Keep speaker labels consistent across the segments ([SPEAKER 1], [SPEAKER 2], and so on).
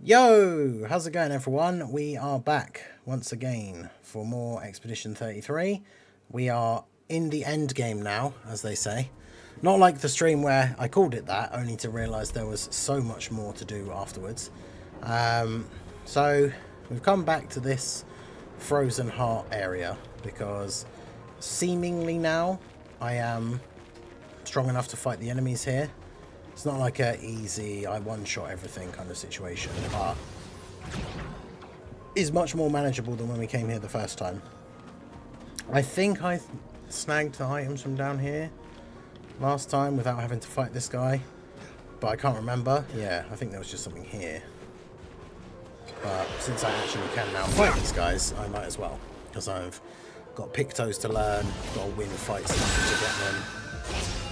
[SPEAKER 1] Yo, how's it going everyone? We are back once again for more Expedition 33. We are in the end game now, as they say. Not like the stream where I called it that, only to realise there was so much more to do afterwards. So we've come back to this Frozen Heart area because seemingly now I am strong enough to fight the enemies here. It's not like a easy, I one-shot everything kind of situation, but is much more manageable than when we came here the first time. I think I snagged the items from down here last time without having to fight this guy, but I can't remember. Yeah, I think there was just something here. But since I actually can now fight these guys, I might as well, because I've got Pictos to learn, got to win fights to get them.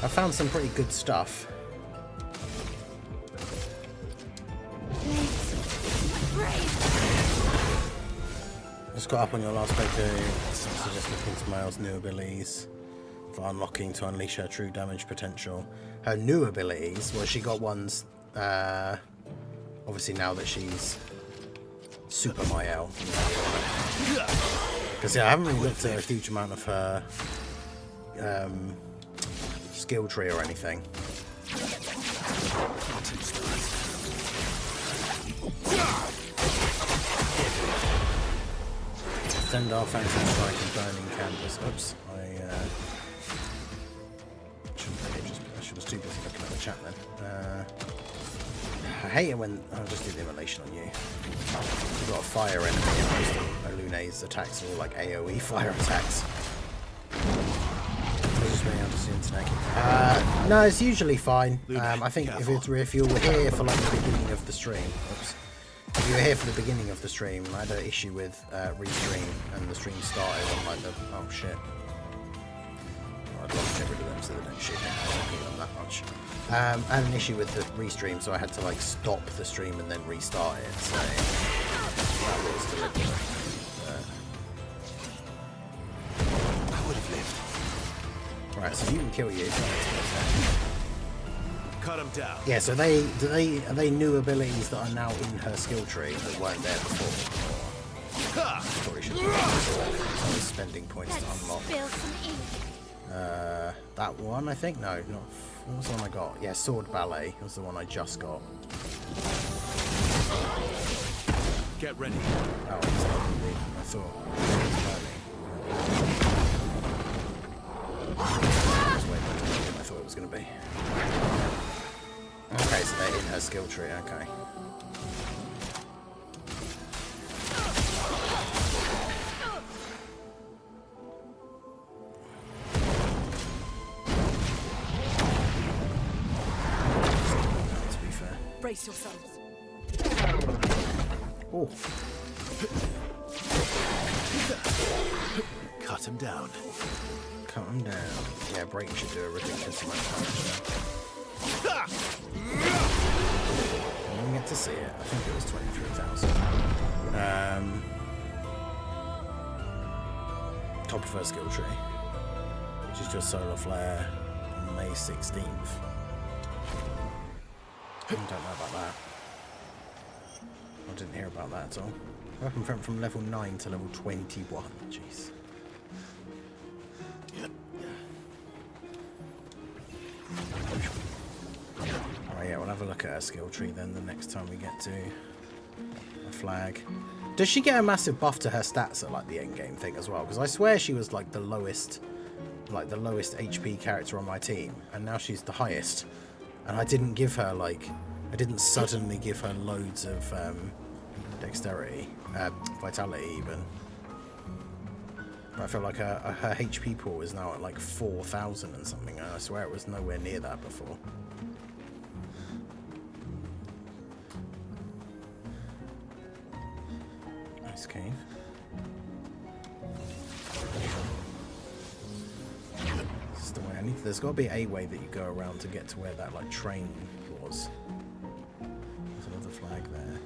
[SPEAKER 1] I found some pretty good stuff. Just got up on your last playthrough. Suggest looking to Mael's new abilities for unlocking to unleash her true damage potential. Her new abilities, well, she got ones, obviously now that she's Super Mael. Because yeah, I haven't really looked at a huge amount of her skill tree or anything. Send our Phantom Strike and Burning Canvas. Oops, I was too busy looking at the chat then. I hate it when I'll just do the immolation on you. You've got a fire enemy and most of Lune's attacks are all like AoE fire attacks. No, it's usually fine. I think if you were here for like the beginning of the stream, oops. If you were here for the beginning of the stream, I had an issue with restream, and the stream started on like the... oh shit. I'd love to get rid of them so they don't shoot me. I don't need them that much. I had an issue with the restream, so I had to like stop the stream and then restart it, so that was deliberate.
[SPEAKER 2] I would have lived.
[SPEAKER 1] Right, so you can kill you.
[SPEAKER 2] Cut him down.
[SPEAKER 1] Yeah, so are they new abilities that are now in her skill tree that weren't there before? Probably should be spending points to unlock. That one, I think? No, not. What was the one I got? Yeah, Sword Ballet was the one I just got.
[SPEAKER 2] Get ready.
[SPEAKER 1] Oh, it's not really. I thought. I thought it was going to be. Okay, so they're in her skill tree, okay. To be fair.
[SPEAKER 3] Brace yourselves.
[SPEAKER 1] Oh.
[SPEAKER 2] Cut him down.
[SPEAKER 1] Cut him down. Yeah, break should do a ridiculous amount of damage. I didn't get to see it. I think it was 23,000. Top of her skill tree. She's just solar flare on May 16th. I don't know about that. I didn't hear about that at all. Weapon from level 9 to level 21. Jeez. Alright, yeah, we'll have a look at her skill tree then the next time we get to a flag. Does she get a massive buff to her stats at like the end game thing as well? Because I swear she was like the lowest HP character on my team, and now she's the highest. And I didn't give her like, I didn't suddenly give her loads of dexterity, vitality even. But I feel like her HP pool is now at like 4,000 and something, and I swear it was nowhere near that before. Nice cave. This is the way I need. There's got to be a way that you go around to get to where that like train was. There's another flag there.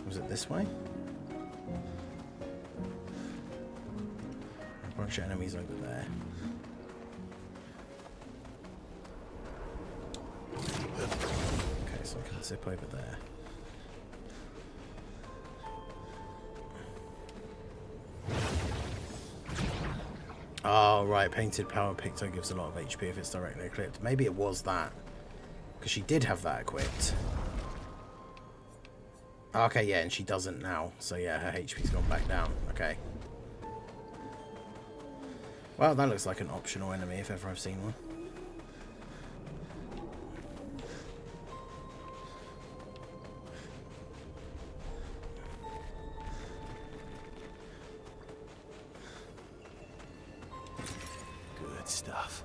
[SPEAKER 1] Was it this way? A bunch of enemies over there. Okay, so I can zip over there. Oh, right. Painted Power Picto gives a lot of HP if it's directly equipped. Maybe it was that. Because she did have that equipped. Okay, yeah, and she doesn't now. So, yeah, her HP's gone back down. Okay. Well, that looks like an optional enemy if ever I've seen one.
[SPEAKER 2] Good stuff.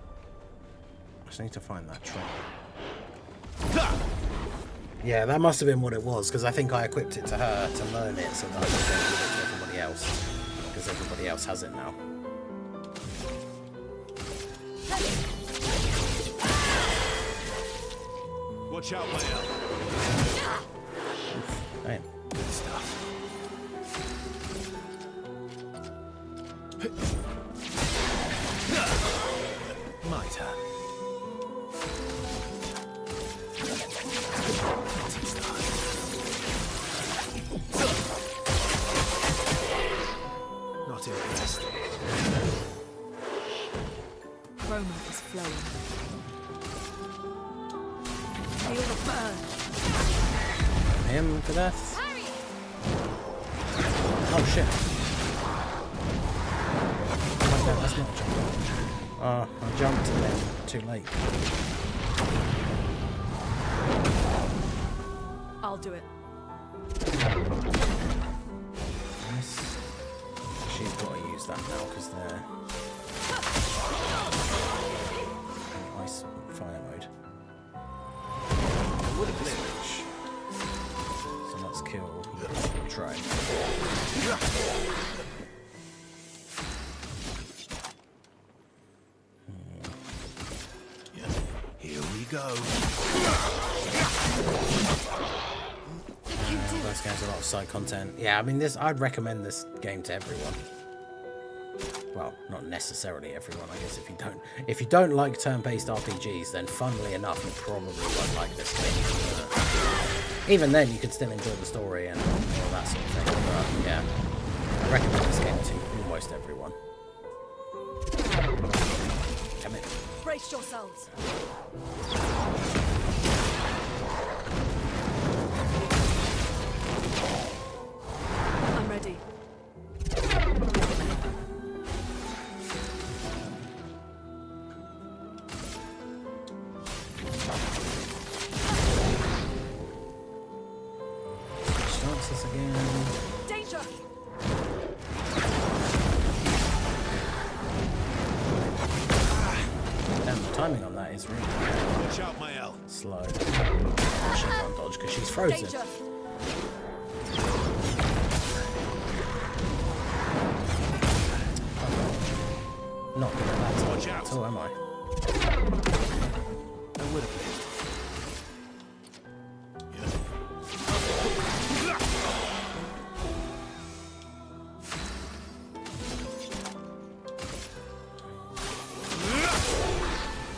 [SPEAKER 1] I just need to find that trap. Yeah, that must have been what it was, because I think I equipped it to her to learn it so that I could then give it to everybody else. Because everybody else has it now.
[SPEAKER 2] Watch out, Mael.
[SPEAKER 1] Damn.
[SPEAKER 2] Good stuff. My turn. Not impressed.
[SPEAKER 3] Aroma is flowing. Feel the burn.
[SPEAKER 1] Him to death. Oh shit. Oh, no, that's not a jump. Oh, I jumped and then too late.
[SPEAKER 3] I'll do it.
[SPEAKER 1] Nice. She's got to use that now because they're in ice fire mode. Switch. So let's kill. Try.
[SPEAKER 2] Here we go.
[SPEAKER 1] This game's a lot of side content. Yeah, I mean, I'd recommend this game to everyone. Well, not necessarily everyone, I guess. If you don't like turn-based RPGs, then funnily enough, you probably won't like this game. Even then, you could still enjoy the story and all that sort of thing. But yeah, I recommend this game to almost everyone. Come in.
[SPEAKER 3] Brace yourselves. I'm ready.
[SPEAKER 1] Starts this again.
[SPEAKER 3] Danger!
[SPEAKER 1] Damn, the timing on that is really
[SPEAKER 2] Watch out, Mael.
[SPEAKER 1] slow. She can't dodge because she's frozen.
[SPEAKER 3] Danger!
[SPEAKER 1] Not good at that
[SPEAKER 2] Watch
[SPEAKER 1] timing
[SPEAKER 2] out.
[SPEAKER 1] at all, am I?
[SPEAKER 2] I would have lived.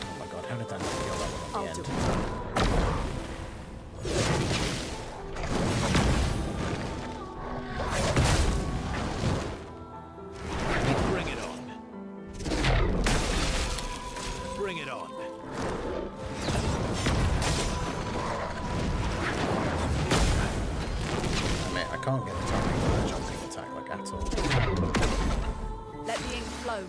[SPEAKER 1] Oh my god, how did that not kill that one
[SPEAKER 3] I'll
[SPEAKER 1] at
[SPEAKER 3] do
[SPEAKER 1] the
[SPEAKER 3] it.
[SPEAKER 1] end?
[SPEAKER 2] Bring it on. Bring it on.
[SPEAKER 1] I mean, I can't get the timing for that jumping attack like at all.
[SPEAKER 3] Let the ink flow.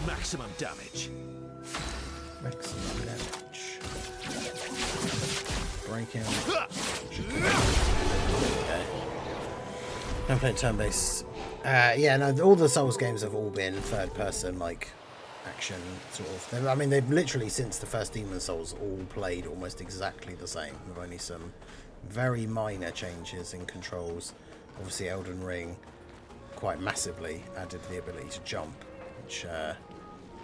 [SPEAKER 2] Maximum damage.
[SPEAKER 1] Maximum damage. Break him. Okay. I'm playing turn-based. Yeah, no, all the Souls games have all been third-person, like, action, sort of. I mean, they've literally, since the first Demon Souls, all played almost exactly the same, with only some very minor changes in controls. Obviously, Elden Ring quite massively added the ability to jump, which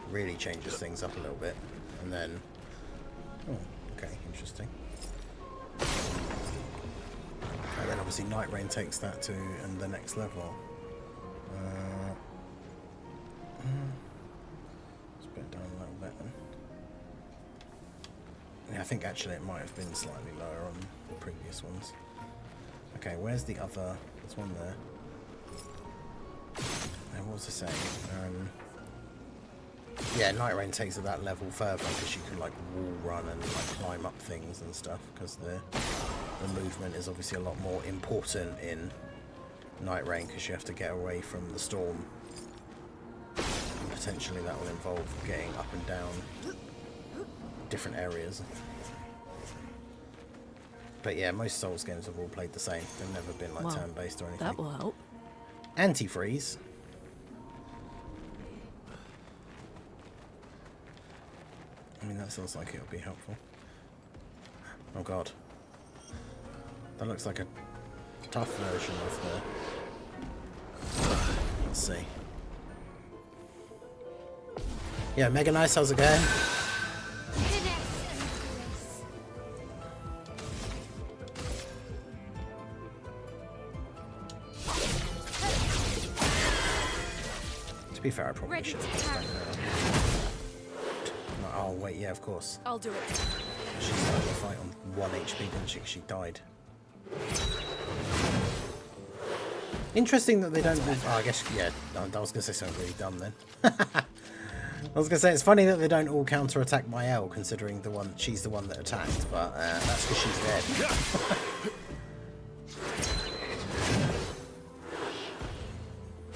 [SPEAKER 1] really changes things up a little bit. And then, oh, okay, interesting. And then obviously Night Rain takes that to and the next level. Let's put it down a little bit then. I think actually it might have been slightly lower on the previous ones. Okay, where's the other? There's one there. And what was I saying? Yeah, Night Rain takes it that level further because you can like wall run and like climb up things and stuff, because the movement is obviously a lot more important in Night Rain because you have to get away from the storm. And potentially that will involve getting up and down different areas. But yeah, most Souls games have all played the same. They've never been like turn-based or anything.
[SPEAKER 3] That will help.
[SPEAKER 1] Antifreeze. I mean, that sounds like it would be helpful. Oh god. That looks like a tough version of the... Let's see. Yeah, Mega Nice, how's it going? To be fair, I probably should. Oh, wait, yeah, of course.
[SPEAKER 3] I'll do it.
[SPEAKER 1] She started the fight on 1 HP, didn't she? She died. Interesting that they don't... Oh, I guess, yeah, I was going to say something really dumb then. I was going to say, it's funny that they don't all counter-attack my L, considering she's the one that attacked, but that's because she's dead.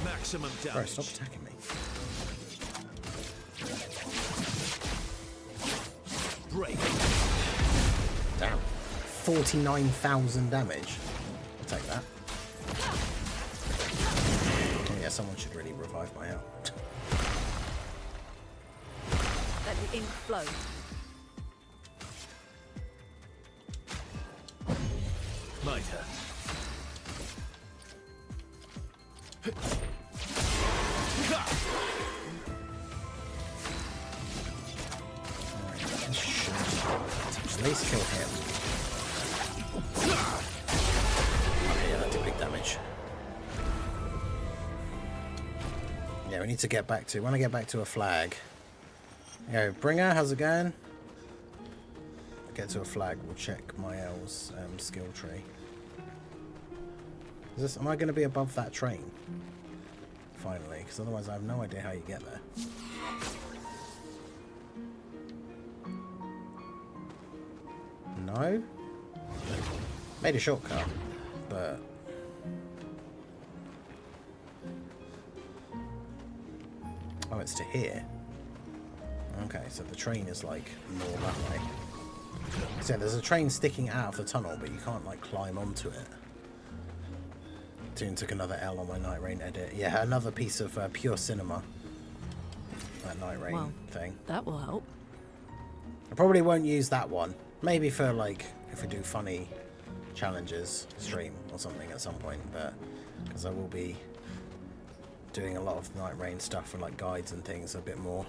[SPEAKER 2] Maximum damage.
[SPEAKER 1] Bro, stop attacking me.
[SPEAKER 2] Break.
[SPEAKER 1] Damn. 49,000 damage. I'll take that. Oh yeah, someone should really revive my L.
[SPEAKER 3] Let the ink flow.
[SPEAKER 2] My turn.
[SPEAKER 1] At least kill him. Okay, yeah, that did big damage. Yeah, we need to get back to... When I get back to a flag... Yo, Bringer, how's it going? Get to a flag, we'll check my L's skill tree. Am I going to be above that train? Finally, because otherwise I have no idea how you get there. No? Made a shortcut, but... Oh, it's to here. Okay, so the train is like more that way. So there's a train sticking out of the tunnel, but you can't like climb onto it. Took another L on my Night Rain edit. Yeah, another piece of pure cinema. That Night Rain thing.
[SPEAKER 3] That will help.
[SPEAKER 1] I probably won't use that one. Maybe for like if we do funny challenges stream or something at some point, but because I will be doing a lot of Night Rain stuff and like guides and things a bit more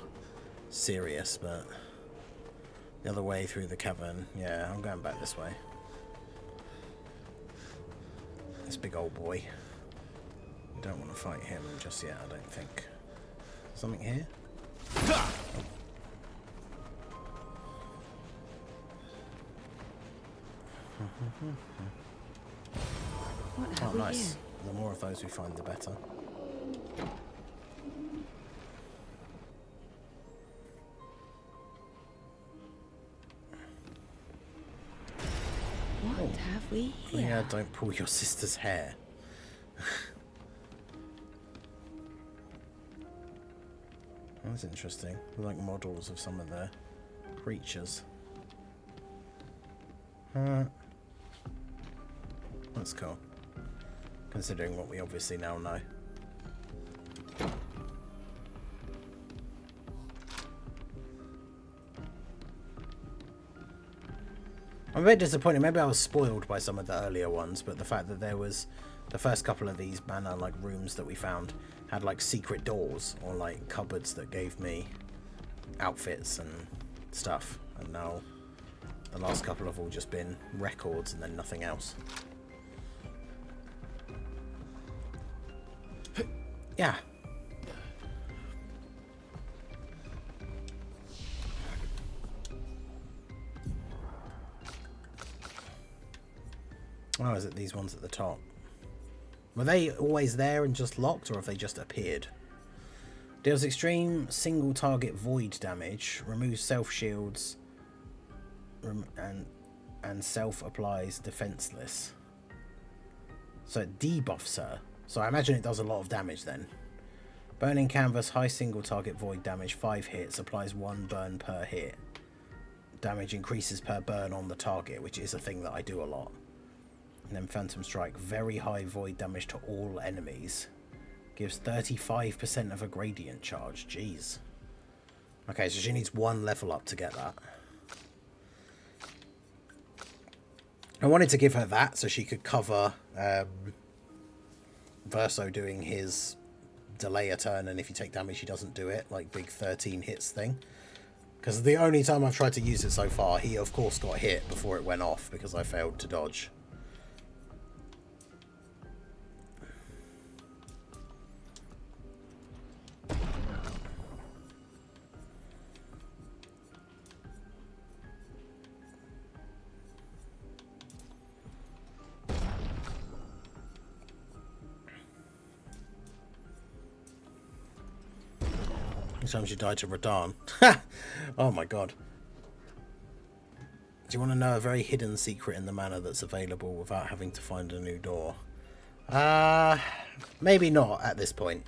[SPEAKER 1] serious. But the other way through the cavern, yeah, I'm going back this way. This big old boy. Don't want to fight him just yet, I don't think. Something here? Oh.
[SPEAKER 3] What have we
[SPEAKER 1] Nice.
[SPEAKER 3] here?
[SPEAKER 1] The more of those we find, the better.
[SPEAKER 3] What have we here?
[SPEAKER 1] Yeah, don't pull your sister's hair. That's interesting. Like models of some of the creatures. That's cool. Considering what we obviously now know. I'm a bit disappointed. Maybe I was spoiled by some of the earlier ones, but the fact that there was the first couple of these banner like rooms that we found had like secret doors or like cupboards that gave me outfits and stuff, and now the last couple have all just been records and then nothing else. Yeah. Oh, is it these ones at the top? Were they always there and just locked, or have they just appeared? Deals extreme single target void damage, removes self shields, and self applies defenseless. So it debuffs her. So I imagine it does a lot of damage then. Burning canvas, high single target void damage, 5 hits, applies 1 burn per hit. Damage increases per burn on the target, which is a thing that I do a lot. And then Phantom Strike, very high void damage to all enemies. Gives 35% of a gradient charge. Jeez. Okay, so she needs 1 level up to get that. I wanted to give her that so she could cover Verso doing his delay a turn, and if you take damage he doesn't do it, like big 13 hits thing. Because the only time I've tried to use it so far, he of course got hit before it went off because I failed to dodge. Sometimes you die to Radahn. Oh my god. Do you want to know a very hidden secret in the manor that's available without having to find a new door? Maybe not at this point.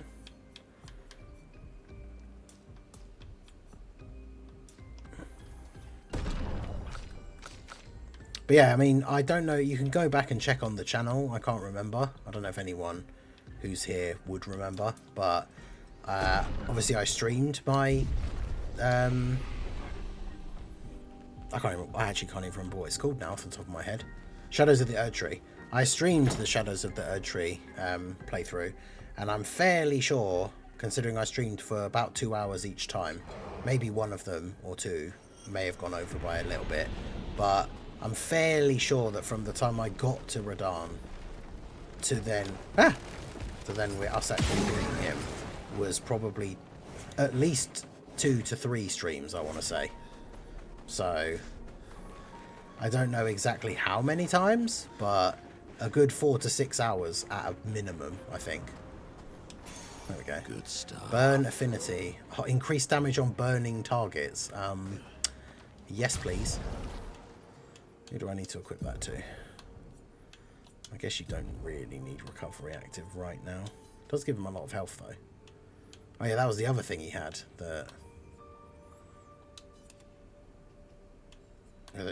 [SPEAKER 1] But yeah, I mean, I don't know. You can go back and check on the channel. I can't remember. I don't know if anyone who's here would remember, but obviously I streamed my I actually can't even remember what it's called now off the top of my head. Shadows of the Erdtree. I streamed the Shadows of the Erdtree playthrough, and I'm fairly sure, considering I streamed for about 2 hours each time, maybe one of them or two may have gone over by a little bit, but I'm fairly sure that from the time I got to Radahn to then with us actually doing him was probably at least 2 to 3 streams, I want to say. So I don't know exactly how many times, but a good 4 to 6 hours at a minimum, I think. There we go.
[SPEAKER 2] Good stuff.
[SPEAKER 1] Burn affinity. Increase damage on burning targets. Yes, please. Who do I need to equip that to? I guess you don't really need recovery active right now. It does give him a lot of health though. Oh yeah, that was the other thing he had that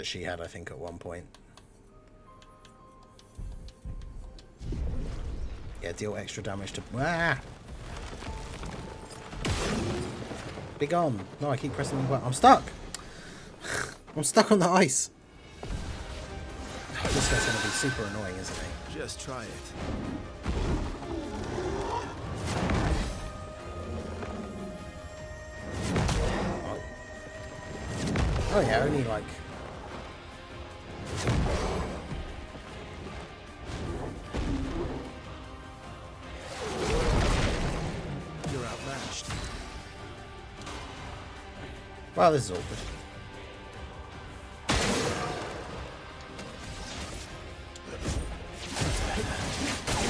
[SPEAKER 1] she had, I think, at one point. Yeah, deal extra damage to... Ah! Be gone. No, I keep pressing the button. I'm stuck! I'm stuck on the ice! This guy's going to be super annoying, isn't he?
[SPEAKER 2] Just try it.
[SPEAKER 1] Oh yeah, only like...
[SPEAKER 2] You're outmatched.
[SPEAKER 1] Well, this is awkward.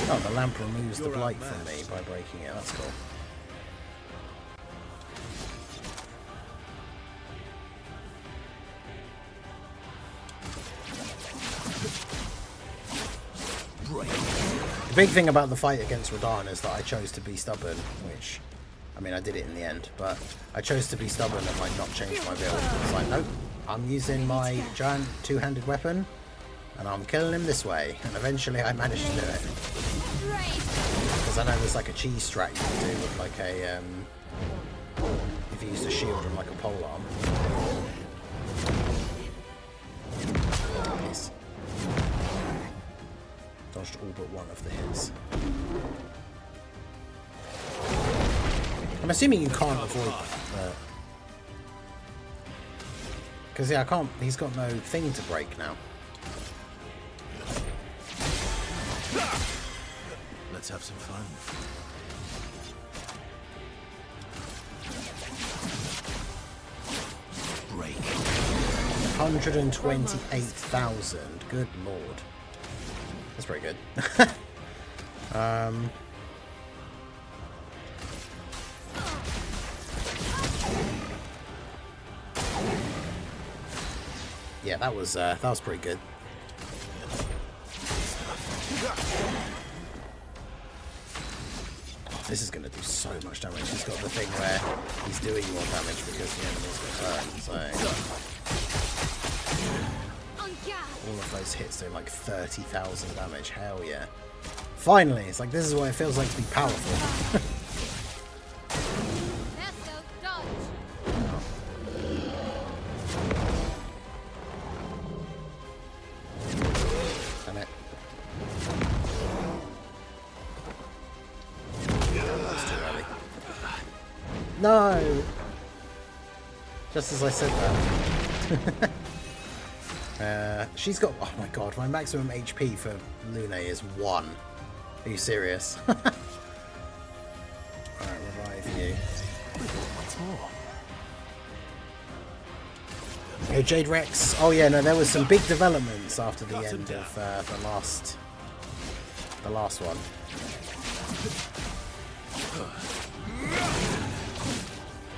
[SPEAKER 1] Oh, the lamp removes the blight from me by breaking it. That's cool. The big thing about the fight against Radahn is that I chose to be stubborn, which, I mean, I did it in the end, but I chose to be stubborn and like not change my build. It's like, nope, I'm using my giant two-handed weapon and I'm killing him this way, and eventually I managed to do it. Because I know there's like a cheese strat you can do with like a, if you use a shield and like a polearm. Nice. Dodged all but one of the hits. I'm assuming you can't avoid that. Because yeah, I can't, he's got no thing to break now.
[SPEAKER 2] Let's have some fun. Break.
[SPEAKER 1] 128,000. Good lord. That's pretty good. Yeah, that was pretty good. This is going to do so much damage. He's got the thing where he's doing more damage because the enemy's got burned. So all of those hits do like 30,000 damage. Hell yeah! Finally, it's like this is what it feels like to be powerful. No! Just as I said that. She's got... Oh my god, my maximum HP for Lune is 1. Are you serious? Alright, revive you. What's more? Hey, Jade Rex. Oh yeah, no, there was some big developments after the end of the last one.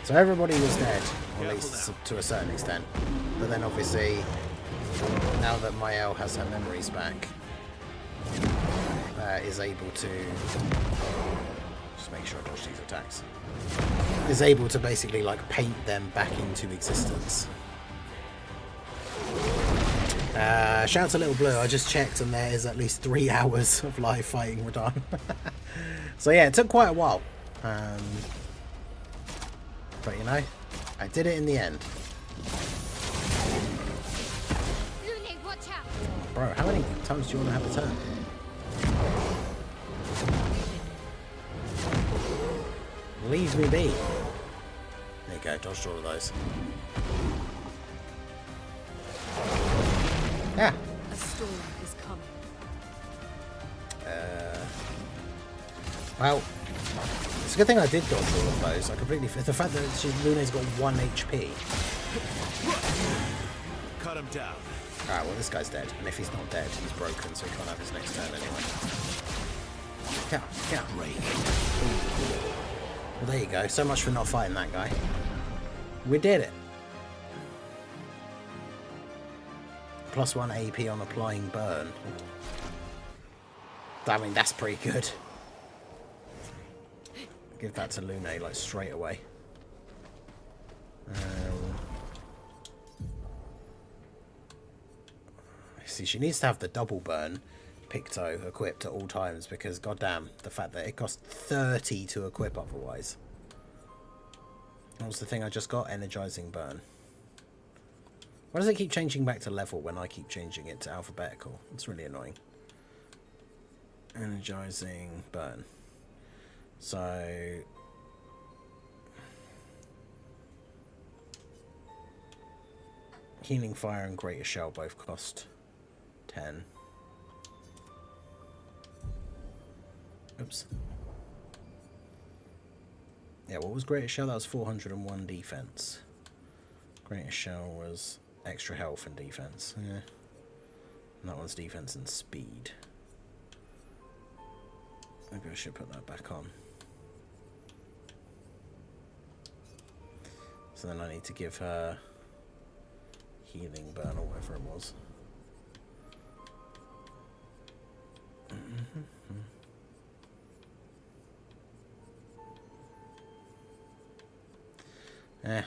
[SPEAKER 1] So everybody was dead, or at least to a certain extent. But then obviously, now that Mael has her memories back, is able to... Just make sure I dodge these attacks. Is able to basically like paint them back into existence. Shout to Little Blue, I just checked and there is at least 3 hours of live fighting Radahn. So yeah, it took quite a while. But you know, I did it in the end. Bro, how many times do you want to have a turn? Leave me be. There you go, dodged all of those. Yeah.
[SPEAKER 3] A storm is coming.
[SPEAKER 1] Well, it's a good thing I did dodge all of those. I completely... The fact that Luna's got 1 HP.
[SPEAKER 2] Cut him down.
[SPEAKER 1] Alright, well this guy's dead. And if he's not dead, he's broken, so he can't have his next turn anyway. Yeah. Well, there you go. So much for not fighting that guy. We did it. +1 AP on applying burn. I mean, that's pretty good. Give that to Lune, like, straight away. See, she needs to have the double burn Picto equipped at all times because, goddamn, the fact that it costs 30 to equip otherwise. What was the thing I just got? Energizing burn. Why does it keep changing back to level when I keep changing it to alphabetical? It's really annoying. Energizing burn. So... Healing Fire and Greater Shell both cost 10. Oops. Yeah, what was Greater Shell? That was 401 defense. Greater Shell was extra health and defense. Yeah. And that one's defense and speed. Maybe I should put that back on. So then I need to give her healing burn or whatever it was.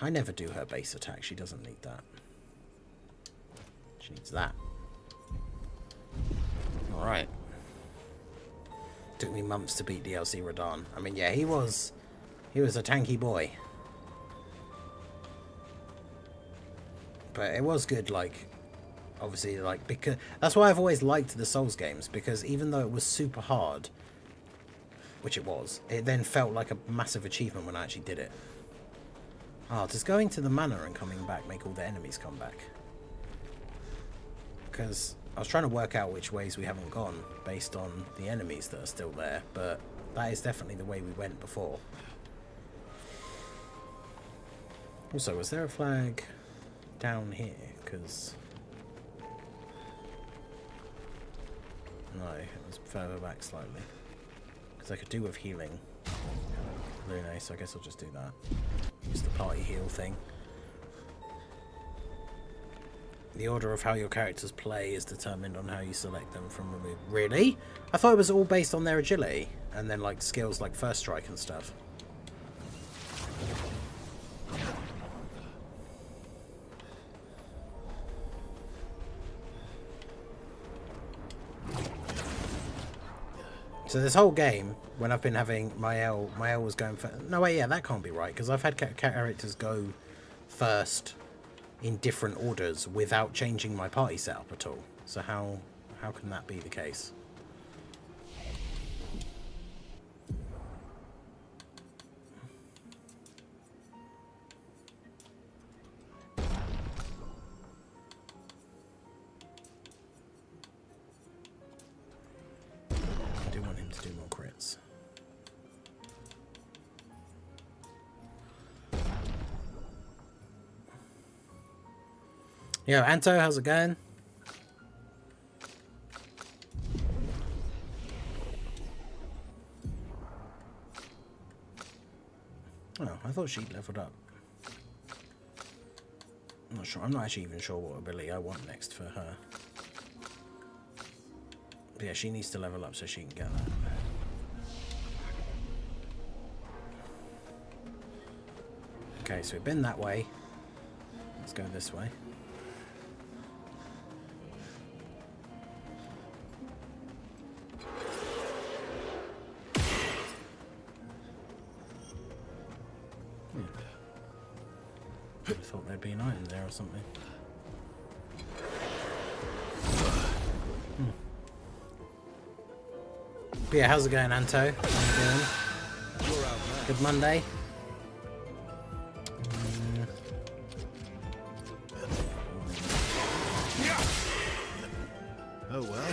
[SPEAKER 1] I never do her base attack. She doesn't need that. She needs that. Alright. Took me months to beat DLC Radahn. I mean, yeah, he was a tanky boy. But it was good, like, obviously, like, because that's why I've always liked the Souls games, because even though it was super hard, which it was, it then felt like a massive achievement when I actually did it. Oh, does going to the manor and coming back make all the enemies come back? Because I was trying to work out which ways we haven't gone based on the enemies that are still there, but that is definitely the way we went before. Also, was there a flag down here? Because... No, No, it was further back slightly. Because I could do with healing Lune, so I guess I'll just do that. Use the party heal thing. The order of how your characters play is determined on how you select them from remove. Really? I thought it was all based on their agility and then like skills like first strike and stuff. So this whole game, when I've been having my L was going for... No, wait, yeah, that can't be right, because I've had characters go first in different orders without changing my party setup at all. So how can that be the case? I do want him to do more crits. Yo, Anto, how's it going? Oh, I thought she leveled up. I'm not sure. I'm not actually even sure what ability I want next for her. But yeah, she needs to level up so she can get that. Okay, so we've been that way. Let's go this way. I thought there'd be an item there or something. But yeah, how's it going, Anto? How you doing? Good Monday.
[SPEAKER 2] Oh well.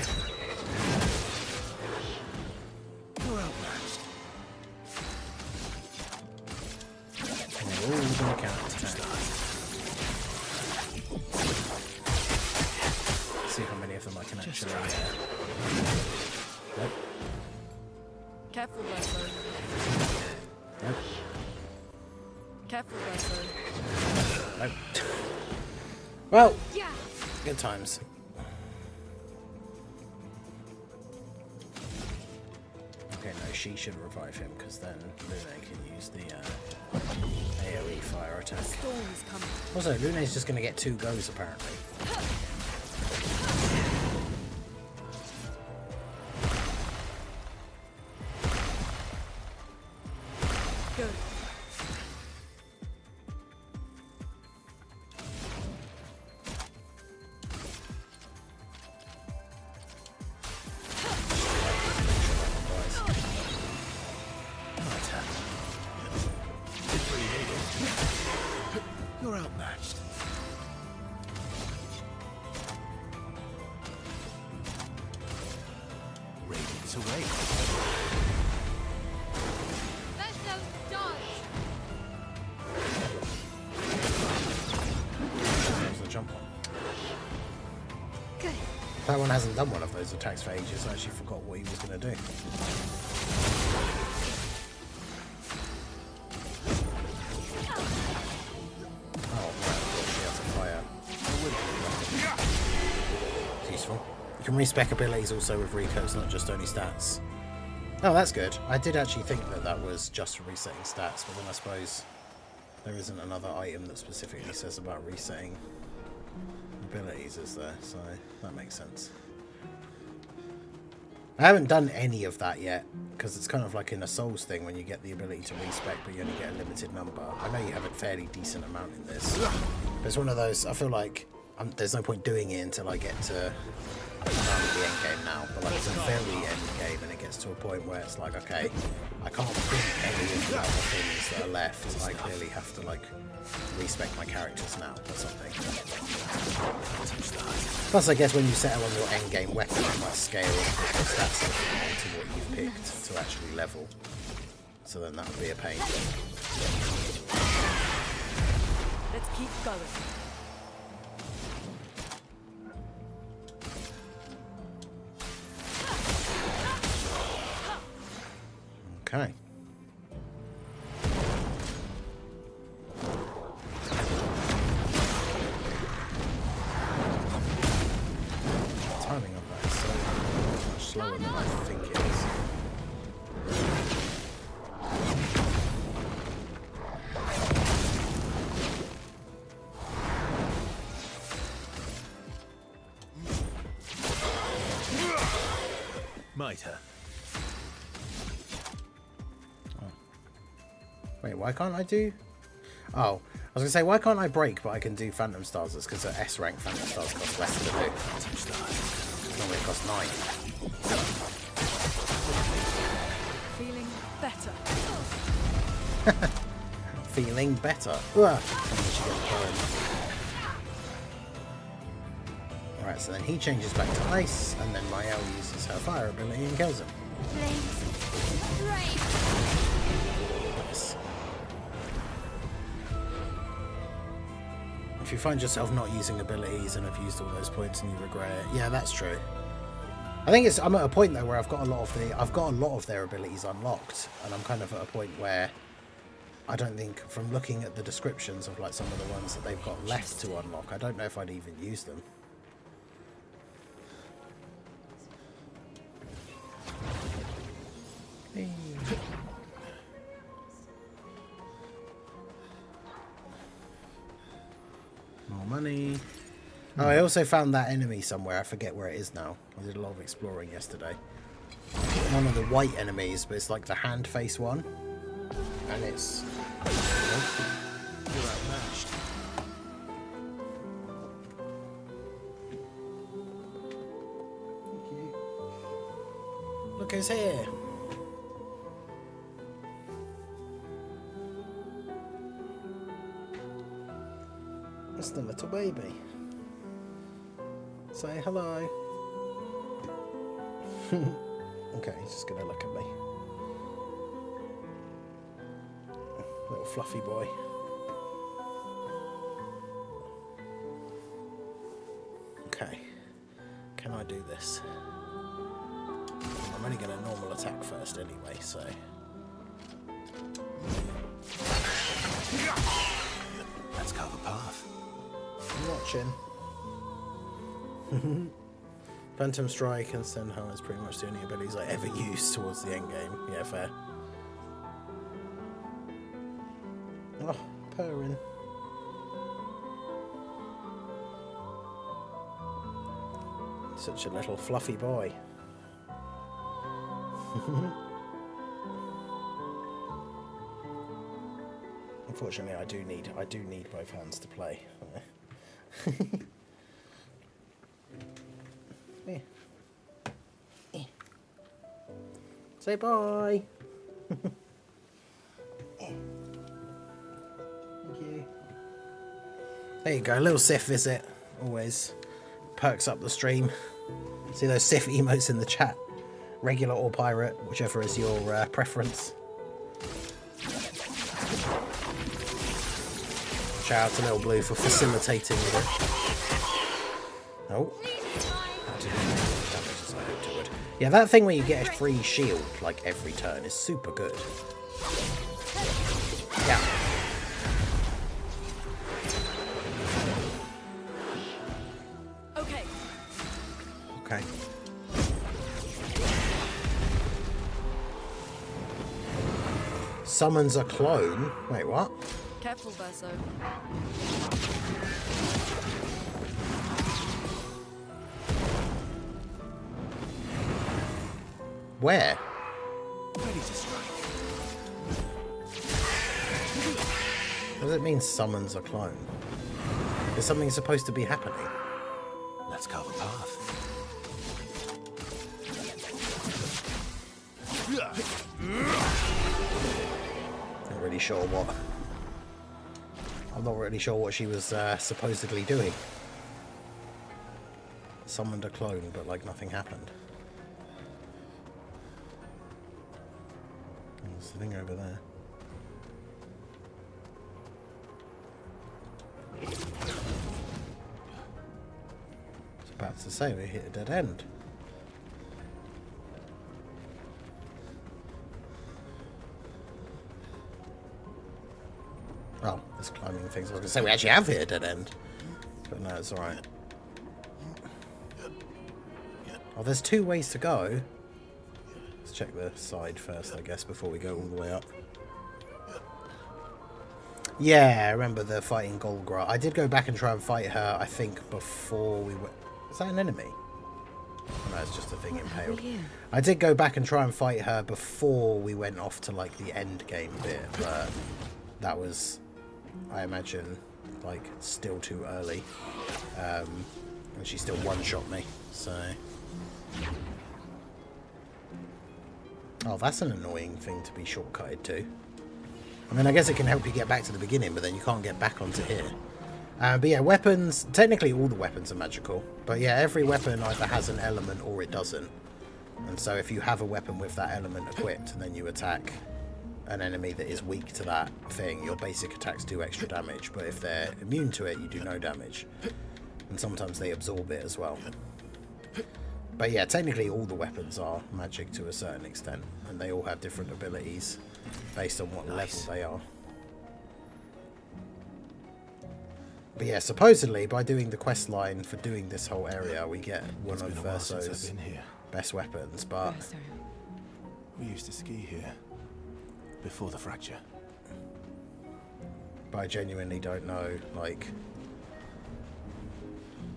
[SPEAKER 2] You're outmatched.
[SPEAKER 1] They're all going to count attack. See how many of them I can actually. Nope.
[SPEAKER 3] Careful, Wesley.
[SPEAKER 1] Nope.
[SPEAKER 3] Careful, Wesley.
[SPEAKER 1] Nope. Well,
[SPEAKER 3] Yeah.
[SPEAKER 1] good times. Okay, no, she should revive him because then Lune can use the AoE fire attack.
[SPEAKER 3] Storm is coming.
[SPEAKER 1] Also, Lune's just going to get 2 goes apparently.
[SPEAKER 3] Go.
[SPEAKER 2] You're outmatched. Radiance away.
[SPEAKER 3] Vessel dodge.
[SPEAKER 1] There's the jump one.
[SPEAKER 3] Good.
[SPEAKER 1] That one hasn't done one of those attacks for ages. I actually forgot what he was going to do. Oh, right, of course she has a fire. It's useful. You can respec abilities also with recos, not just only stats. Oh, that's good. I did actually think that that was just for resetting stats, but then I suppose there isn't another item that specifically says about resetting abilities, is there? So that makes sense. I haven't done any of that yet, because it's kind of like in a Souls thing when you get the ability to respec, but you only get a limited number. I know you have a fairly decent amount in this, but it's one of those, I feel like there's no point doing it until I get to around the end game now, but like it's a very end game and it gets to a point where it's like, okay, I can't beat any of the other things that are left. I clearly have to like respec my characters now or something. Plus I guess when you settle on your end game weapon it might scale the stats to what you've picked to actually level. So then that would be a pain.
[SPEAKER 3] Let's keep going.
[SPEAKER 1] Okay. Timing of that is so much slower than I think it is.
[SPEAKER 2] Mitre.
[SPEAKER 1] Wait, why can't I do... Oh, I was going to say, why can't I break, but I can do Phantom Stars? It's because S rank Phantom Stars cost less to do.
[SPEAKER 2] Phantom Stars.
[SPEAKER 1] Normally it costs 9.
[SPEAKER 3] Feeling better.
[SPEAKER 1] Feeling better. Ugh. Alright, so then he changes back to ice, and then Mael uses her fire ability and kills him.
[SPEAKER 3] Flames. Rain.
[SPEAKER 1] Nice. If you find yourself not using abilities and have used all those points and you regret it, yeah, that's true. I think I'm at a point though where I've got a lot of their abilities unlocked, and I'm kind of at a point where I don't think, from looking at the descriptions of like some of the ones that they've got left to unlock, I don't know if I'd even use them. Hey. More money. Oh, I also found that enemy somewhere. I forget where it is now. I did a lot of exploring yesterday. One of the white enemies, but it's like the hand face one. And it's...
[SPEAKER 2] You're outmatched.
[SPEAKER 1] Look who's here. It's the little baby. Say hello. Okay, he's just gonna look at me. Little fluffy boy. Okay. Can I do this? I'm only gonna normal attack first anyway, so...
[SPEAKER 2] Let's carve a path.
[SPEAKER 1] I'm watching. Phantom Strike and Sandfall is pretty much the only abilities I ever used towards the end game. Yeah, fair. Oh, purring. Such a little fluffy boy. Unfortunately, I do need both hands to play. Yeah. Yeah. Say bye. Thank you. There you go, a little Sif visit. Always perks up the stream. See those Sif emotes in the chat. Regular or pirate, whichever is your preference. Shout out to Little Blue for facilitating with it. Oh. Yeah, that thing where you get a free shield like every turn is super good. Yeah.
[SPEAKER 3] Okay.
[SPEAKER 1] Okay. Summons a clone. Wait, what?
[SPEAKER 3] Careful, Verso.
[SPEAKER 1] Where?
[SPEAKER 2] Ready to strike.
[SPEAKER 1] What does it mean summons a clone? Is something supposed to be happening?
[SPEAKER 2] Let's carve a path.
[SPEAKER 1] Not really sure what. I'm not really sure what she was supposedly doing. Summoned a clone, but like nothing happened. There's the thing over there. I was about to say we hit a dead end. Oh, there's climbing things. I was going to say, we actually have here a dead end. But no, it's alright. Oh, there's 2 ways to go. Let's check the side first, I guess, before we go all the way up. Yeah, I remember the fighting Golgra. I did go back and try and fight her, I think, before we went... Is that an enemy? Oh, no, it's just a thing impaled. I did go back and try and fight her before we went off to, like, the end game bit, but that was, I imagine, like, still too early. And she still one-shot me, so... Oh, that's an annoying thing to be shortcutted to. I mean, I guess it can help you get back to the beginning, but then you can't get back onto here. But yeah, weapons... Technically, all the weapons are magical. But yeah, every weapon either has an element or it doesn't. And so if you have a weapon with that element equipped, and then you attack an enemy that is weak to that thing, your basic attacks do extra damage. But if they're immune to it, you do no damage. And sometimes they absorb it as well. But yeah, technically all the weapons are magic to a certain extent. And they all have different abilities based on what level they are. But yeah, supposedly by doing the quest line for doing this whole area, we get one of Verso's best weapons. But
[SPEAKER 2] we used to ski here before the fracture.
[SPEAKER 1] But I genuinely don't know. Like,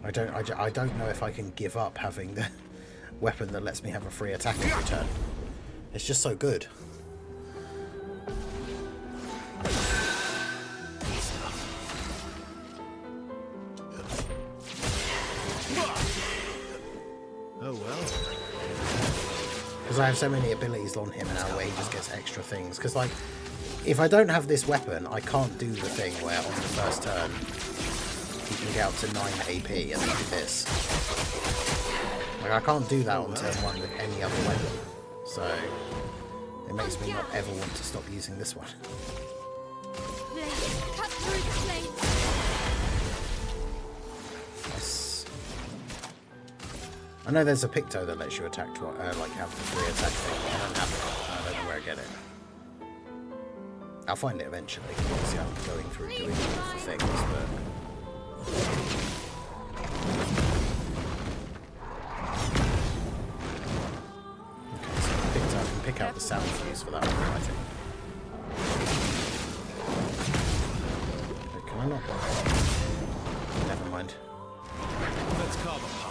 [SPEAKER 1] I don't know if I can give up having the weapon that lets me have a free attack every turn. It's just so good.
[SPEAKER 2] Oh well.
[SPEAKER 1] Because I have so many abilities on him now where he just gets extra things. Because, like, if I don't have this weapon, I can't do the thing where on the first turn he can get up to 9 AP and then do this. Like, I can't do that on turn 1 with any other weapon. So, it makes me not ever want to stop using this one.
[SPEAKER 3] Cut through the flames.
[SPEAKER 1] Yes. I know there's a Picto that lets you attack, like, have the free attack thing. I don't have it. I don't know where I get it. I'll find it eventually. Obviously, I'm going through doing all the things, but... Okay, so I can pick out the sound cues for that one, I think. Wait, can I not? Never mind.
[SPEAKER 2] Let's carve a path.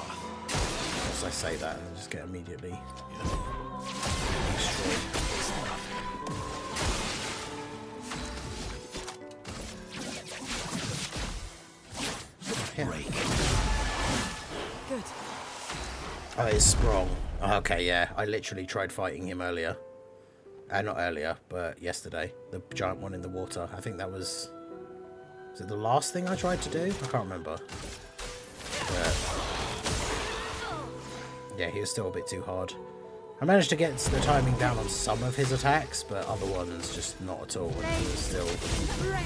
[SPEAKER 1] As I say that, and just get immediately destroyed. Yeah.
[SPEAKER 3] Good.
[SPEAKER 1] Oh, it's Sprong. Oh, okay, yeah. I literally tried fighting him earlier. Not earlier, but yesterday. The giant one in the water. I think that was... Was it the last thing I tried to do? I can't remember. But... yeah, he was still a bit too hard. I managed to get the timing down on some of his attacks, but other ones just not at all. And he was still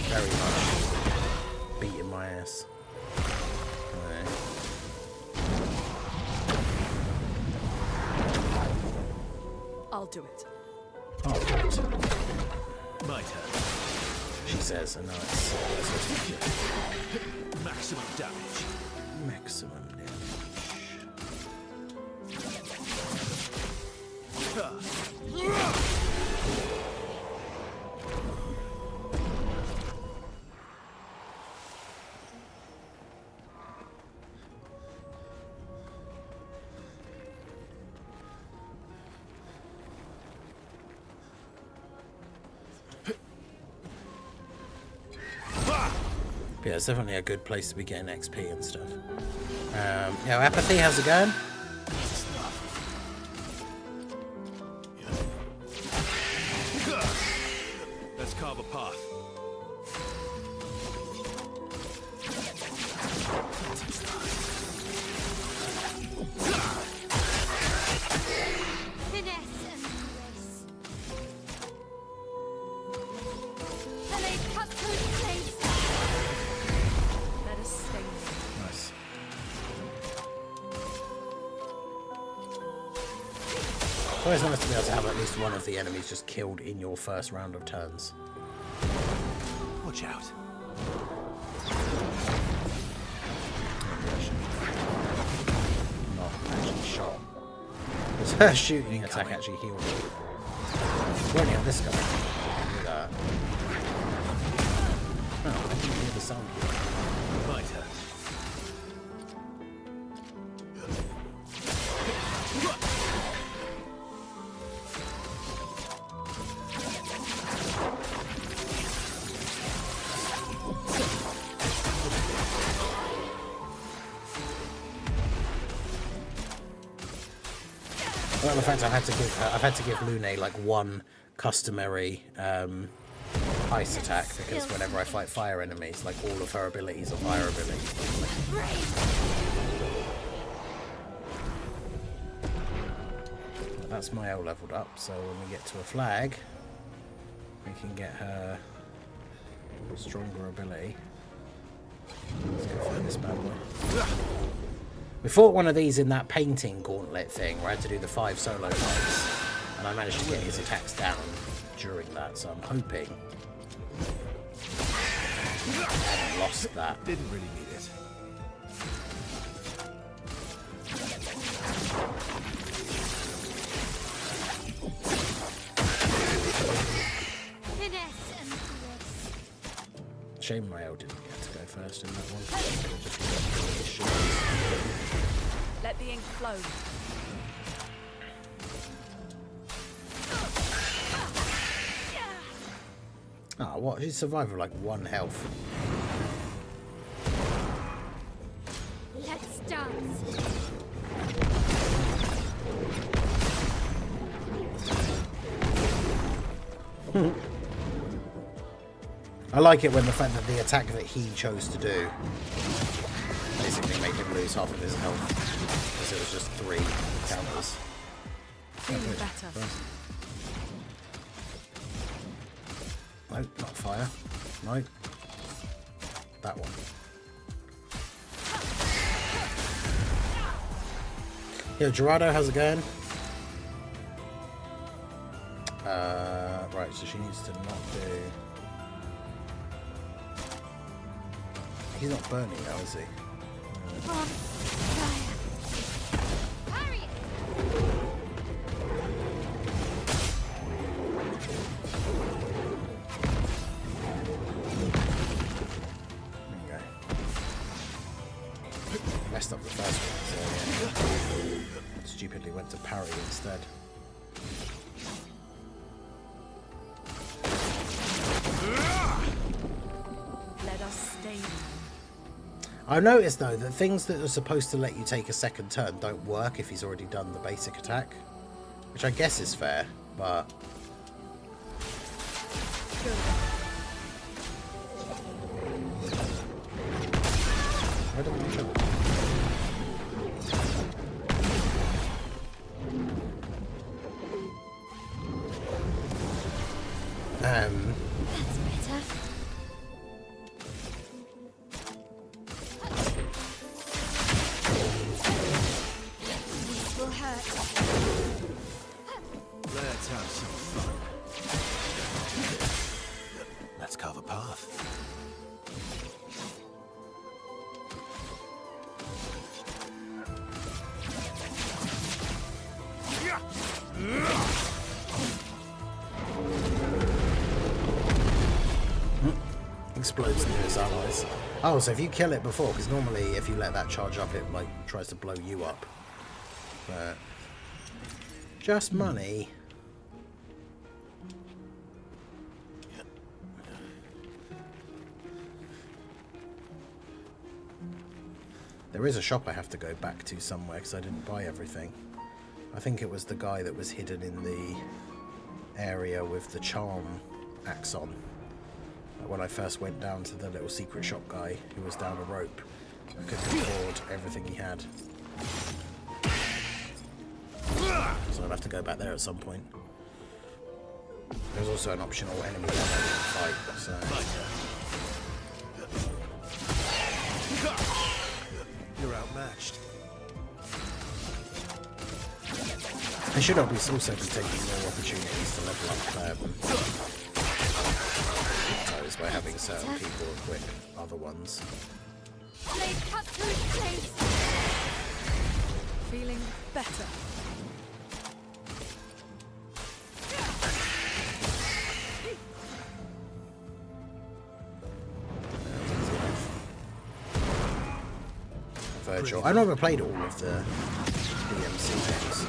[SPEAKER 1] very much beating my ass.
[SPEAKER 3] I'll do it.
[SPEAKER 1] Oh, God.
[SPEAKER 2] My turn.
[SPEAKER 1] She says, and now it's
[SPEAKER 2] Maximum damage.
[SPEAKER 1] maximum damage. Yeah, it's definitely a good place to be getting XP and stuff. Yeah, Apathy, how's it going?
[SPEAKER 2] Let's carve a path.
[SPEAKER 3] Finesse and grace. The blade cut through the flames. Let us stay there.
[SPEAKER 1] Nice. It's always nice to be able to have at least one of the enemies just killed in your first round of turns.
[SPEAKER 2] Watch out.
[SPEAKER 1] Not actually shot. Was her shooting attack actually healed me? We're only on this guy. Do that. Oh, I didn't hear the sound.
[SPEAKER 2] My turn.
[SPEAKER 1] Well, the fact I've had to give Lune like one customary ice attack because whenever I fight fire enemies, like all of her abilities are fire abilities. But that's my L leveled up, so when we get to a flag, we can get her stronger ability. Let's go find this bad boy. We fought one of these in that painting gauntlet thing where I had to do the 5 solo fights, and I managed to get his attacks down during that, so I'm hoping I haven't lost that.
[SPEAKER 2] Didn't really need it.
[SPEAKER 3] Finesse and grace.
[SPEAKER 1] Shame my L didn't get to go first in that one. I could have just left the shields.
[SPEAKER 3] Let the ink flow.
[SPEAKER 1] Ah, what? He survived with like 1 health.
[SPEAKER 3] Let's dance.
[SPEAKER 1] I like it when the fact that the attack that he chose to do basically made him lose half of his health. Because it was just 3 counters.
[SPEAKER 3] Feeling better.
[SPEAKER 1] Nope, not fire. Nope. That one. Yo, Gerardo, how's it going? Right, so she needs to not do... He's not burning now, is he?
[SPEAKER 3] Come on, fire. Parry it.
[SPEAKER 1] There you go. Messed up the first one, so yeah. Stupidly went to parry instead.
[SPEAKER 3] Let us stay.
[SPEAKER 1] I noticed though that things that are supposed to let you take a second turn don't work if he's already done the basic attack, which I guess is fair, but where did I jump?
[SPEAKER 3] That's better. This will hurt.
[SPEAKER 2] Let's have some fun. Let's carve a path.
[SPEAKER 1] Explodes near his allies. Oh, so if you kill it before, because normally if you let that charge up, it like tries to blow you up. But just money. There is a shop I have to go back to somewhere because I didn't buy everything. I think it was the guy that was hidden in the area with the charm axe on. When I first went down to the little secret shop guy who was down a rope, I couldn't afford everything he had. So I'll have to go back there at some point. There's also an optional enemy that I didn't fight, so...
[SPEAKER 2] You're outmatched.
[SPEAKER 1] I should also be taking more opportunities to level up those by by having certain people equip other ones.
[SPEAKER 3] Blade cut through the flames.
[SPEAKER 4] Feeling better.
[SPEAKER 1] Virtual. I've never played all of the DMC games,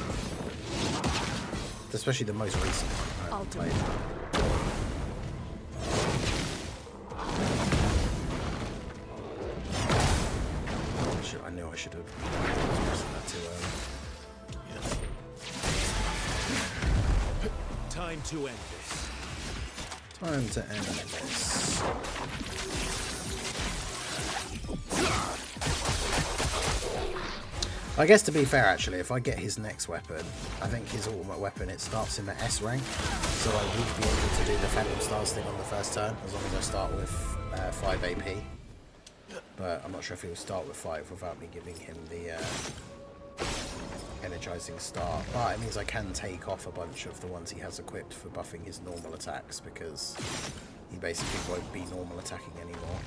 [SPEAKER 1] especially the most recent one.
[SPEAKER 4] I'll do
[SPEAKER 1] played.
[SPEAKER 4] it.
[SPEAKER 1] I knew I should have pressed that too early.
[SPEAKER 2] Time to end this.
[SPEAKER 1] Time to end this. I guess to be fair, actually, if I get his next weapon, I think his ultimate weapon, it starts him at S rank, so I would be able to do the Phantom Stars thing on the first turn, as long as I start with 5 AP. But I'm not sure if he will start with 5 without me giving him the energizing start. But it means I can take off a bunch of the ones he has equipped for buffing his normal attacks, because he basically won't be normal attacking anymore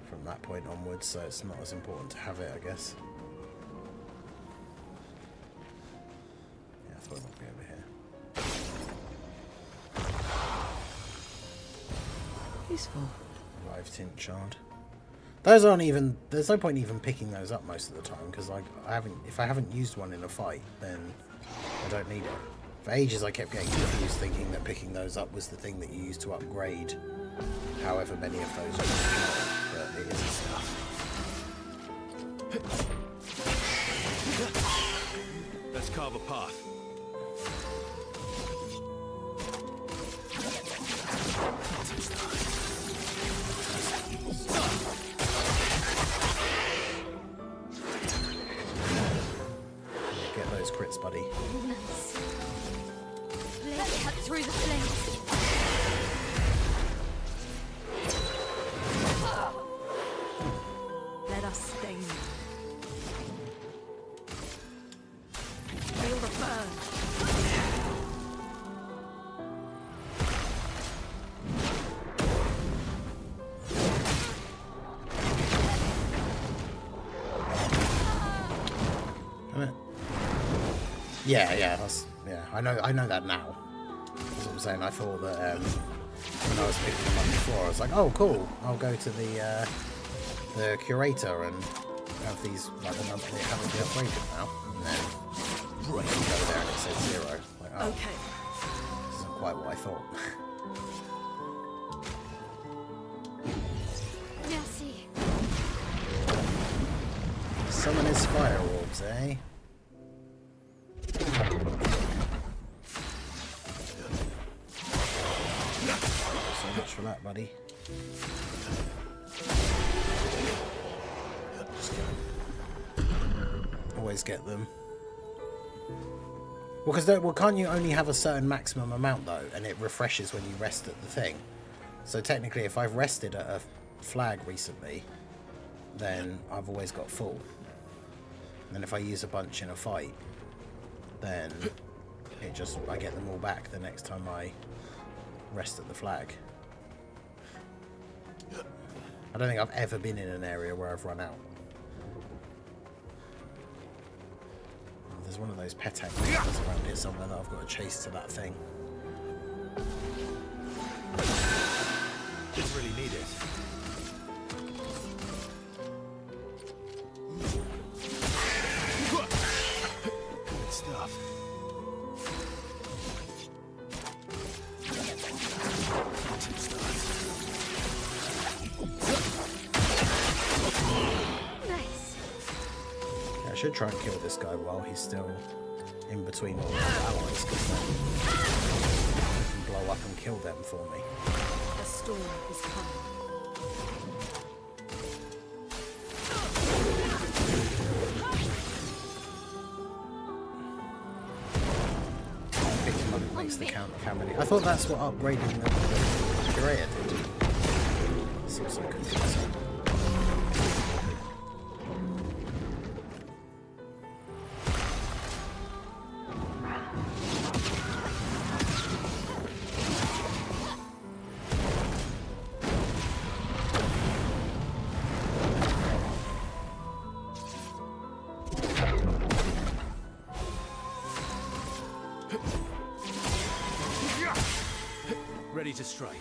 [SPEAKER 1] from that point onwards, so it's not as important to have it, I guess. Yeah, I thought it might be over here.
[SPEAKER 4] Peaceful.
[SPEAKER 1] Live tint shard. Those aren't even. There's no point even picking those up most of the time, because I haven't. If I haven't used one in a fight, then I don't need it. For ages, I kept getting confused, thinking that picking those up was the thing that you used to upgrade however many of those you have. But it isn't stuff.
[SPEAKER 2] Let's carve a path.
[SPEAKER 1] Get those crits, buddy.
[SPEAKER 3] Nice. Blade cut through the flames.
[SPEAKER 4] Let us stain you. Feel the burn.
[SPEAKER 1] Yeah, I know that now. That's what I'm saying. I thought that when I was picking them up before, I was like, oh, cool. I'll go to the curator and have these like the number they haven't been upgraded now, and then go there and it said 0. Like, oh,
[SPEAKER 4] Okay.
[SPEAKER 1] this isn't quite what I thought.
[SPEAKER 3] Merci.
[SPEAKER 1] Summon his fire orbs, eh? So much for that, buddy. Just get them. Always get them. Well, can't you only have a certain maximum amount though, and it refreshes when you rest at the thing? So technically, if I've rested at a flag recently, then I've always got full. And then if I use a bunch in a fight, then I get them all back the next time I rest at the flag. I don't think I've ever been in an area where I've run out. There's one of those petak things around here somewhere that I've got to chase to that thing.
[SPEAKER 2] Didn't really need it. Good stuff.
[SPEAKER 3] Nice.
[SPEAKER 1] Yeah, I should try and kill this guy while he's still in between all his allies, because then he can blow up and kill them for me.
[SPEAKER 4] The storm is coming.
[SPEAKER 1] Pick him up and makes the count of how many. I thought that's what upgrading the curator did. It's also confusing.
[SPEAKER 2] strike.
[SPEAKER 4] A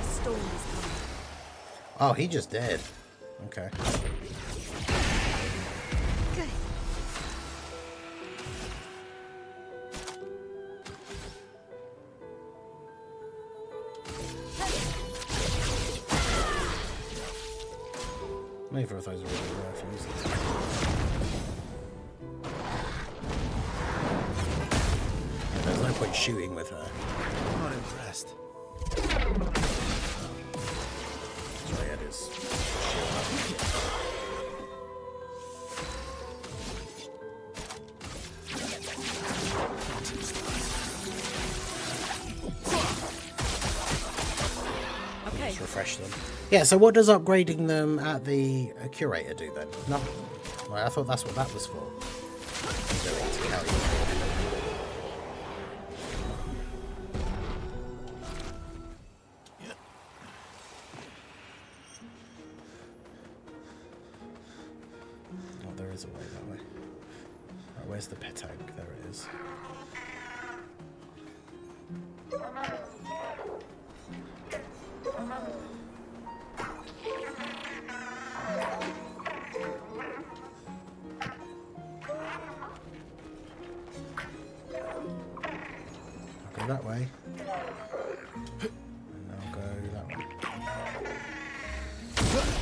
[SPEAKER 4] storm is coming.
[SPEAKER 1] Oh, he just did. Okay.
[SPEAKER 3] Good.
[SPEAKER 1] Neither of those are really worth using. There's no point shooting with her.
[SPEAKER 2] Not impressed.
[SPEAKER 1] Sorry, it is.
[SPEAKER 4] Okay.
[SPEAKER 1] Let's refresh them. Yeah, so what does upgrading them at the curator do then? Nothing. Well, I thought that's what that was for. Ability to carry. Oh, there is a way that way. Right, where's the pet tank? There it is. I'll go that way. And I'll go that way.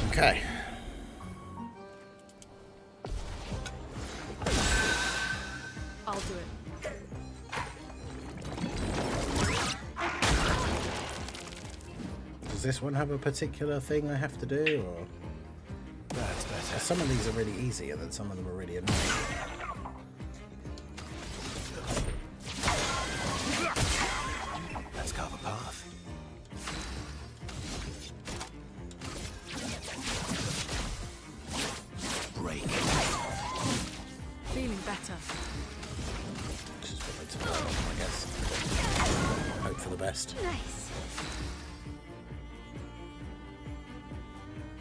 [SPEAKER 1] Okay.
[SPEAKER 4] I'll do it.
[SPEAKER 1] Does this one have a particular thing I have to do, or?
[SPEAKER 2] That's better.
[SPEAKER 1] Some of these are really easy, and then some of them are really annoying.
[SPEAKER 2] Let's carve a path. Break.
[SPEAKER 4] Feeling better.
[SPEAKER 1] Just put it to burn off, I guess. Hope for the best.
[SPEAKER 3] Nice.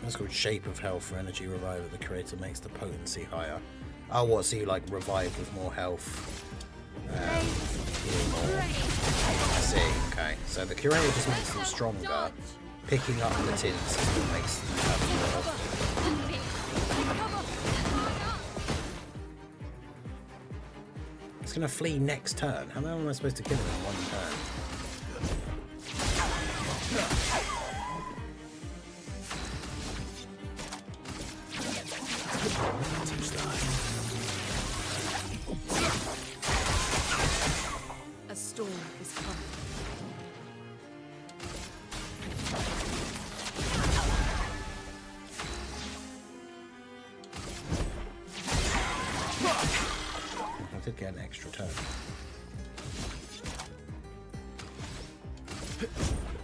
[SPEAKER 1] That's called Shape of Health for Energy Revive. The creator makes the potency higher. Oh, what? So you like revive with more health? Heal more. I see. Okay. So the curator just makes them stronger. Picking up the tints is what makes them have more. It's gonna flee next turn. How am I supposed to kill him in one turn?
[SPEAKER 4] A storm is coming.
[SPEAKER 1] I did get an extra turn.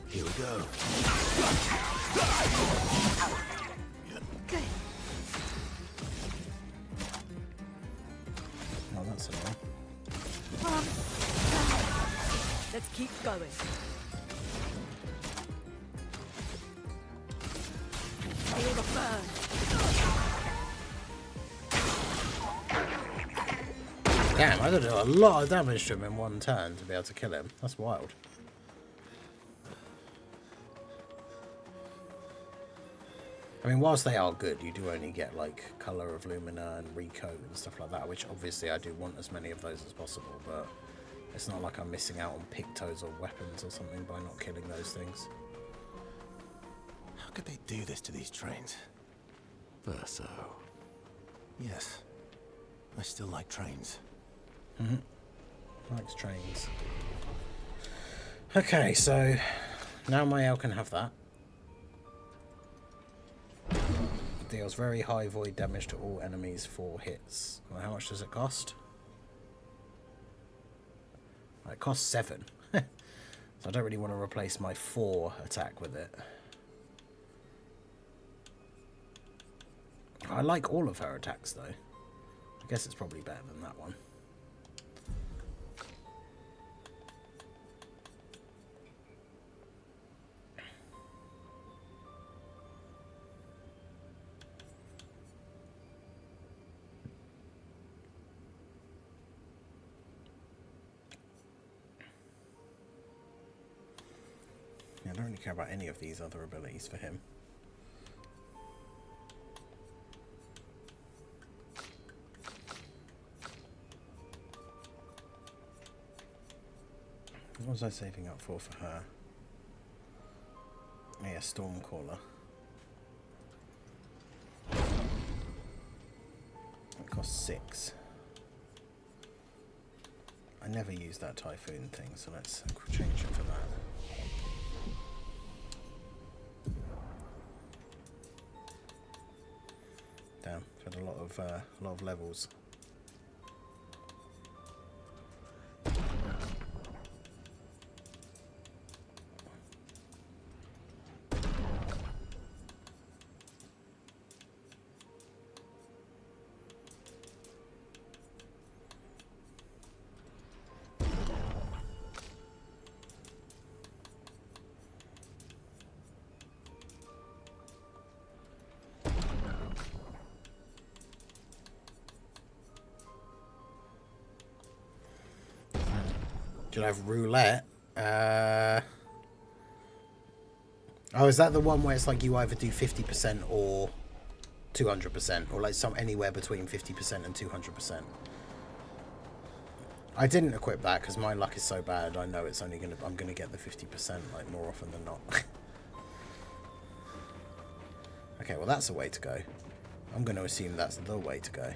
[SPEAKER 2] Here we go.
[SPEAKER 3] Good.
[SPEAKER 1] Oh, that's annoying.
[SPEAKER 4] Let's keep going. Feel the burn.
[SPEAKER 1] Damn, I did a lot of damage to him in one turn to be able to kill him. That's wild. I mean, whilst they are good, you do only get, like, Colour of Lumina and Recoat and stuff like that, which obviously I do want as many of those as possible, but it's not like I'm missing out on Pictos or weapons or something by not killing those things.
[SPEAKER 2] How could they do this to these trains? Verso. Yes. I still like trains.
[SPEAKER 1] Likes trains. Okay, so now my L can have that. Deals very high void damage to all enemies for hits. Well, how much does it cost? It costs 7. So I don't really want to replace my 4 attack with it. I like all of her attacks though. I guess it's probably better than that one. I don't really care about any of these other abilities for him. What was I saving up for her? Yeah, Stormcaller. It costs 6. I never use that Typhoon thing, so let's change it for that. Damn, had a lot of levels. Should I have roulette? Oh, is that the one where it's like you either do 50% or 200%, or like anywhere between 50% and 200%? I didn't equip that because my luck is so bad. I know it's only I'm gonna get the 50% like more often than not. Okay, well that's a way to go. I'm going to assume that's the way to go.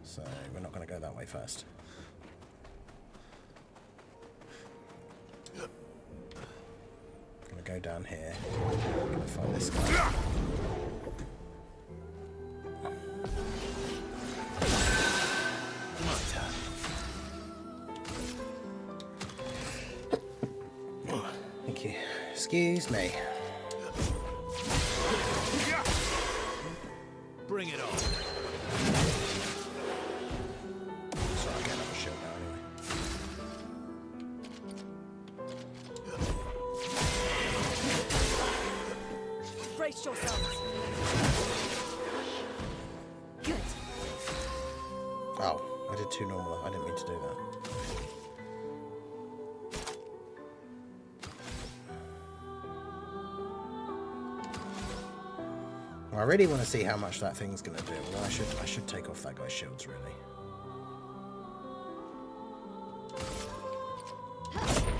[SPEAKER 1] So we're not going to go that way first. I'm going to go down here. I'm going to find this guy. Thank you. Excuse me.
[SPEAKER 2] Bring it on.
[SPEAKER 1] Sorry, I can't have a shield now anyway.
[SPEAKER 4] Brace yourselves. Good.
[SPEAKER 1] Oh, I did 2 normal. I didn't mean to do that. I really want to see how much that thing's going to do. Well, I should take off that guy's shields, really.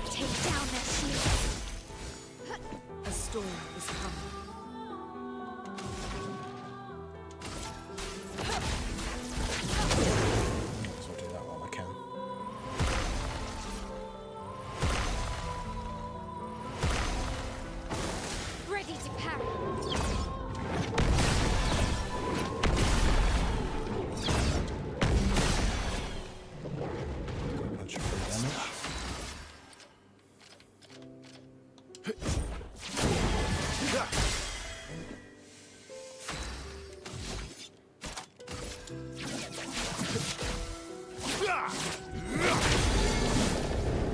[SPEAKER 3] Take down that shield.
[SPEAKER 4] A storm is coming.
[SPEAKER 1] So I'll do that while I can.
[SPEAKER 3] Ready to parry.
[SPEAKER 1] Bunch of free damage.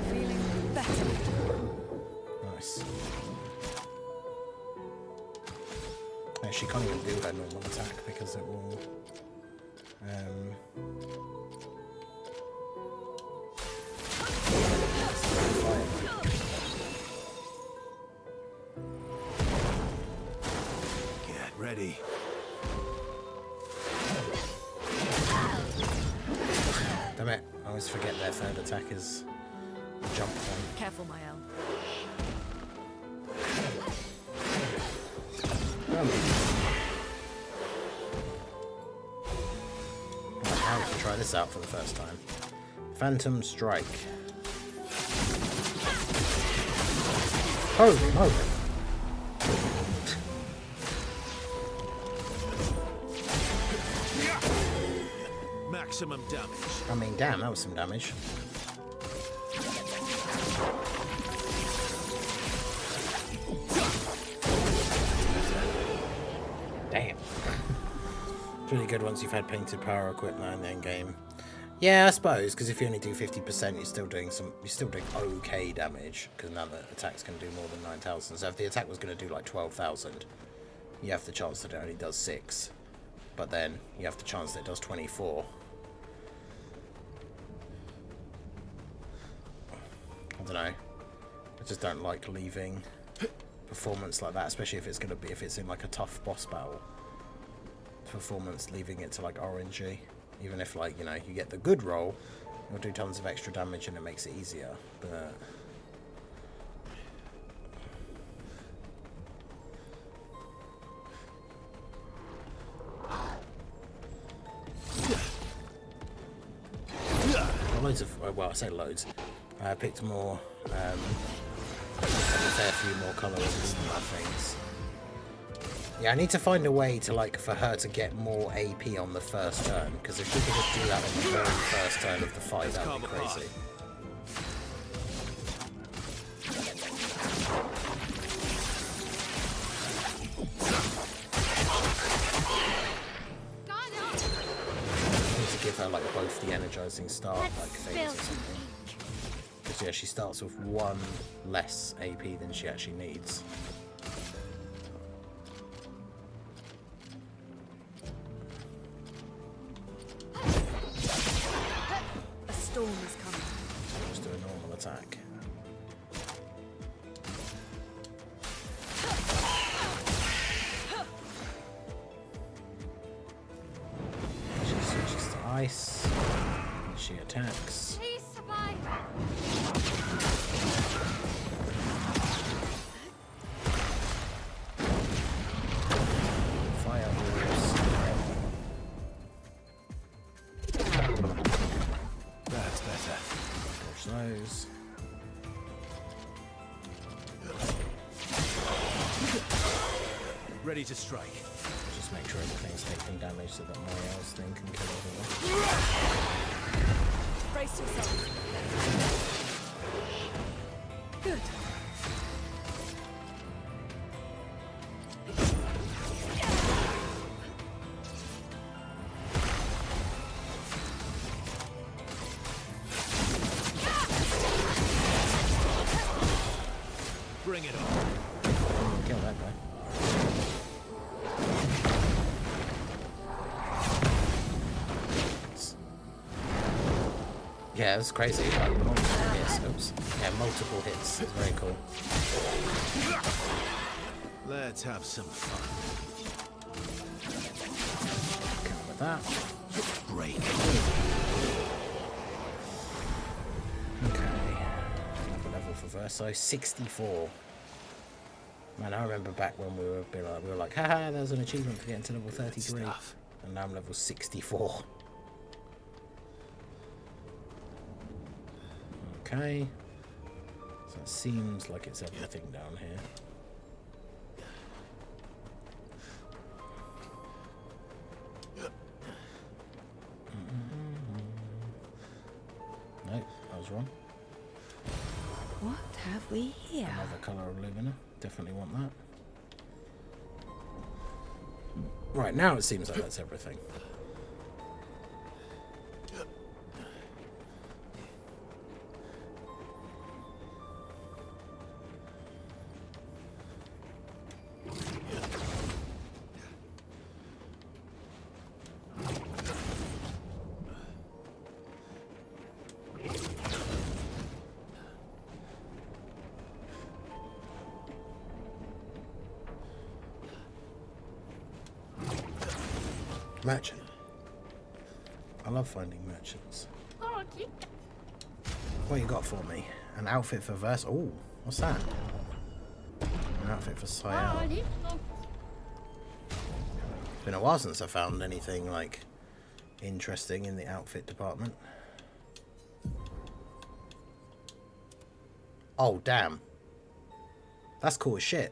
[SPEAKER 4] Feeling better.
[SPEAKER 1] Nice. Yeah, she can't even do her normal attack because it will.
[SPEAKER 2] Get ready.
[SPEAKER 1] Damn it! I always forget their third attack is a jump one.
[SPEAKER 4] Careful, Mael.
[SPEAKER 1] I'll have to try this out for the first time. Phantom Strike. Holy moly!
[SPEAKER 2] Maximum damage.
[SPEAKER 1] I mean, damn, that was some damage. Damn. Pretty good once you've had painted power equipped now in the end game. Yeah, I suppose, because if you only do 50%, you're still doing okay damage, because now the attack's going to do more than 9,000. So if the attack was going to do like 12,000, you have the chance that it only does 6. But then you have the chance that it does 24. I don't know. just don't like leaving performance like that, especially if it's in like a tough boss battle. Performance, leaving it to like RNG, even if like, you know, you get the good roll, you'll do tons of extra damage and it makes it easier, but loads of, well, I say loads, I picked more, a fair few more colours and things. Yeah, I need to find a way to, like, for her to get more AP on the first turn, because if she could just do that on the very first turn of the fight, that would be crazy. I need to give her, like, both the energizing start, like, things or something. Because, yeah, she starts with 1 less AP than she actually needs.
[SPEAKER 4] Storm is coming.
[SPEAKER 1] Just do a normal attack. She switches to ice. She attacks.
[SPEAKER 3] Please survive.
[SPEAKER 1] Fire balls.
[SPEAKER 2] That's better.
[SPEAKER 1] Dodge those.
[SPEAKER 2] Ready to strike.
[SPEAKER 1] Just make sure everything's taking damage so that Moriel's thing can kill everyone.
[SPEAKER 4] Brace yourself. Good.
[SPEAKER 2] Bring it on.
[SPEAKER 1] Kill that guy. Yeah, it's crazy. Like, multiple hits. Oops. Yeah, multiple hits. It's very cool.
[SPEAKER 2] Let's have some fun.
[SPEAKER 1] Count with that.
[SPEAKER 2] Break.
[SPEAKER 1] Okay. Another level for Verso. 64. Man, I remember back when we were like, haha, there's an achievement for getting to level 33.
[SPEAKER 2] Stuff.
[SPEAKER 1] And now I'm level 64. Okay. So it seems like it's everything down here. Nope, I was wrong.
[SPEAKER 4] What have we here?
[SPEAKER 1] Another colour of Lumina. Definitely want that. Right, now it seems like that's everything. Merchant. I love finding merchants. What you got for me? An outfit for Verse. Oh, what's that? An outfit for Sayal. It's been a while since I found anything like interesting in the outfit department. Oh, damn. That's cool as shit.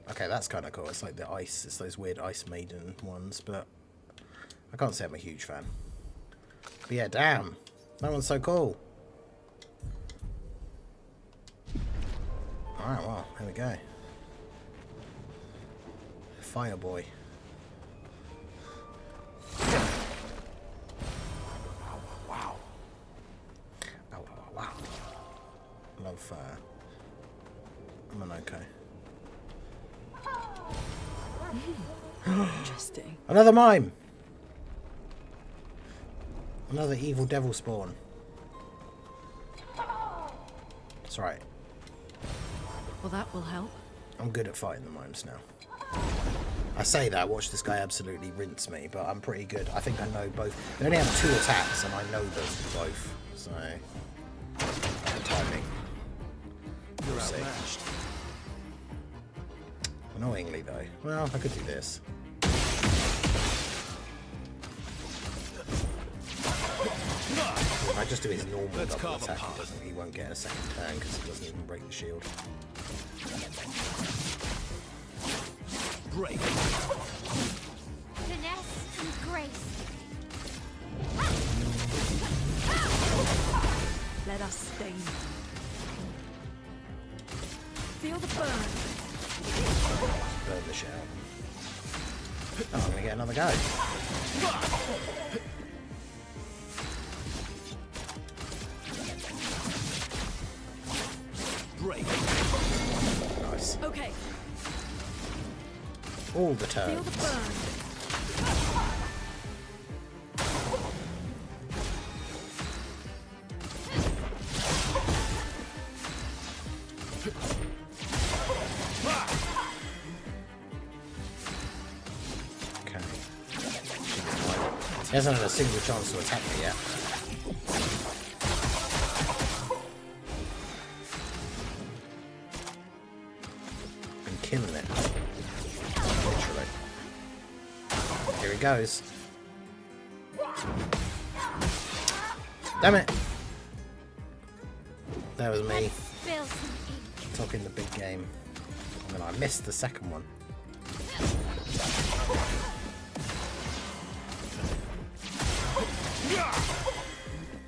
[SPEAKER 1] Okay, that's kind of cool. It's like the ice, it's those weird Ice Maiden ones, but I can't say I'm a huge fan. But yeah, damn. That one's so cool. Alright, well, here we go. Fireboy. Wow. Wow. Love fire. I'm an okay.
[SPEAKER 4] Interesting.
[SPEAKER 1] Another mime. Another evil devil spawn. That's right.
[SPEAKER 4] Well, that will help.
[SPEAKER 1] I'm good at fighting the mimes now. I say that, watch this guy absolutely rinse me, but I'm pretty good. I think I know both. They only have 2 attacks, and I know them both. So, the timing.
[SPEAKER 2] You're
[SPEAKER 1] We'll see.
[SPEAKER 2] outmatched.
[SPEAKER 1] Annoyingly, though. Well, I could do this. If I just do his normal
[SPEAKER 2] Let's
[SPEAKER 1] double
[SPEAKER 2] carve
[SPEAKER 1] attack,
[SPEAKER 2] apart.
[SPEAKER 1] he won't get a second turn because he doesn't even break the shield.
[SPEAKER 2] Break.
[SPEAKER 3] Finesse and grace.
[SPEAKER 4] Let us stain. Feel the burn.
[SPEAKER 1] Burn the shit out. Oh, I'm gonna get another go.
[SPEAKER 2] Break.
[SPEAKER 1] Nice.
[SPEAKER 4] Okay.
[SPEAKER 1] All the
[SPEAKER 4] Feel
[SPEAKER 1] turns.
[SPEAKER 4] the burn.
[SPEAKER 1] Okay. He hasn't had a single chance to attack me yet. Been killing it. Literally. Here he goes. Damn it! That was me
[SPEAKER 3] Spill some ink.
[SPEAKER 1] talking the big game. And then I missed the second one.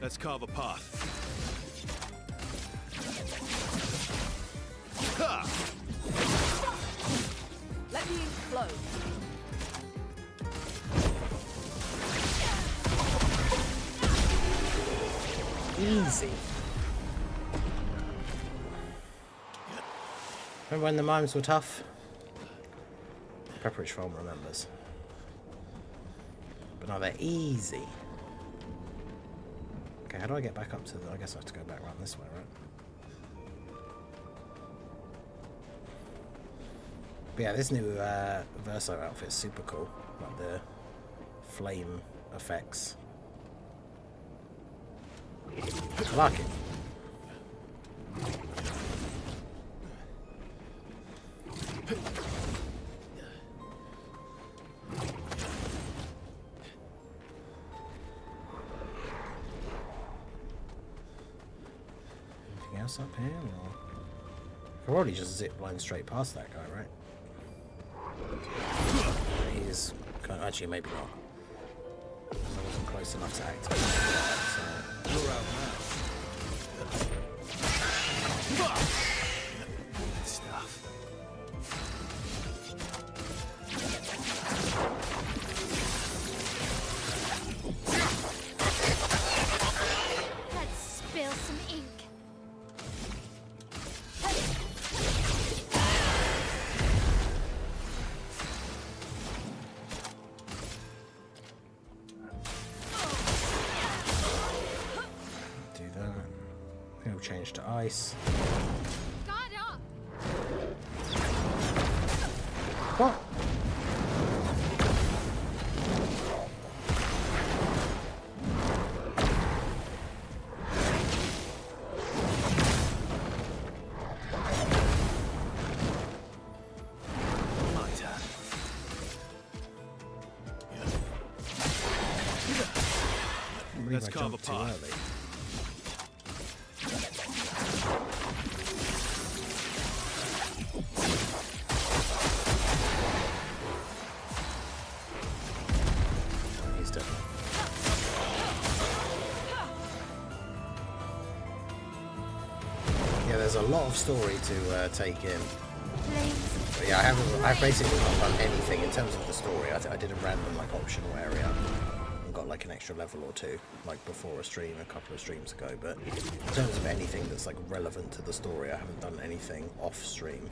[SPEAKER 2] Let's carve a path. Ha!
[SPEAKER 4] Let the ink flow.
[SPEAKER 1] Easy. Remember when the mimes were tough? Pepperidge Farm remembers. But now they're easy. Okay, how do I get back up to the... I guess I have to go back around this way, right? But yeah, this new Verso outfit is super cool. Like the flame effects. I like it. Anything else up here? Or... I could probably just zip line straight past that guy, right? He's kind of, actually maybe not. I wasn't close enough to activate that, so.
[SPEAKER 2] You're outmatched. Good stuff.
[SPEAKER 3] Let's spill some ink.
[SPEAKER 1] Do that. He'll change to ice.
[SPEAKER 3] Guard up.
[SPEAKER 1] What?
[SPEAKER 2] My turn.
[SPEAKER 1] I believe
[SPEAKER 2] Let's
[SPEAKER 1] I
[SPEAKER 2] carve
[SPEAKER 1] jumped
[SPEAKER 2] a
[SPEAKER 1] too
[SPEAKER 2] path.
[SPEAKER 1] early. He's done. Yeah, there's a lot of story to take in.
[SPEAKER 3] Flames.
[SPEAKER 1] But yeah, I've basically not done anything in terms of the story. I did a random like optional area and got like an extra level or two, like before a stream a couple of streams ago. But in terms of anything that's like relevant to the story, I haven't done anything off stream.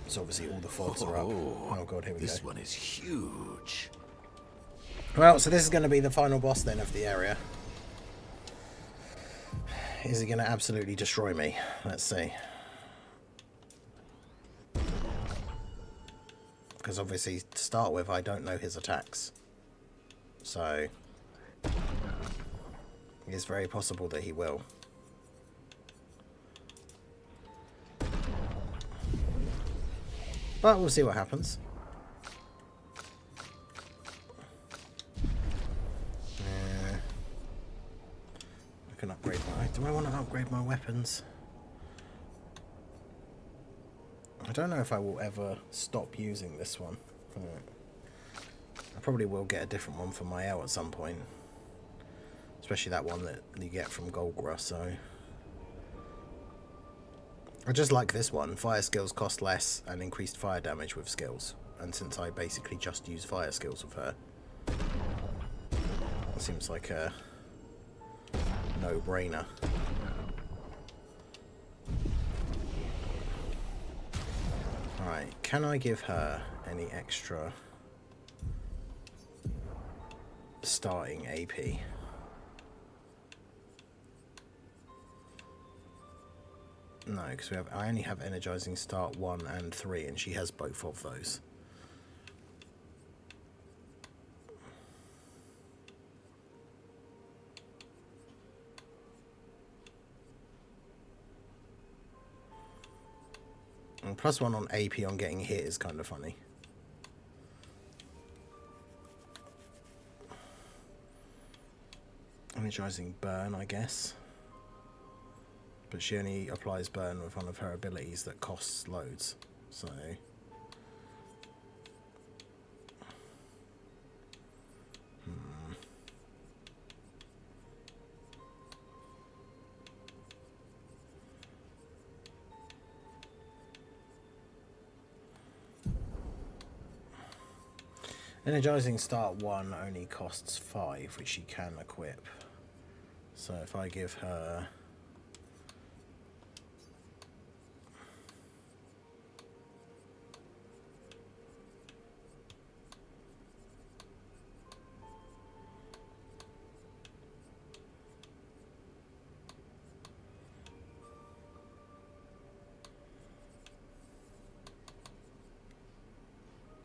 [SPEAKER 1] So obviously all the fogs are up. Oh god, here we go.
[SPEAKER 2] This one is huge.
[SPEAKER 1] Well, so this is going to be the final boss then of the area. Is he going to absolutely destroy me? Let's see. Because obviously, to start with, I don't know his attacks. So, it's very possible that he will. But we'll see what happens. I can upgrade my... Do I want to upgrade my weapons? I don't know if I will ever stop using this one. I probably will get a different one for my L at some point. Especially that one that you get from Golgra, so... I just like this one. Fire skills cost less and increased fire damage with skills. And since I basically just use fire skills with her, it seems like a no-brainer. Alright, can I give her any extra starting AP? No, because I only have energizing start 1 and 3, and she has both of those. And +1 on AP on getting hit is kind of funny. Energizing burn, I guess. But she only applies burn with one of her abilities that costs loads. So... Energizing start 1 only costs 5, which she can equip. So if I give her...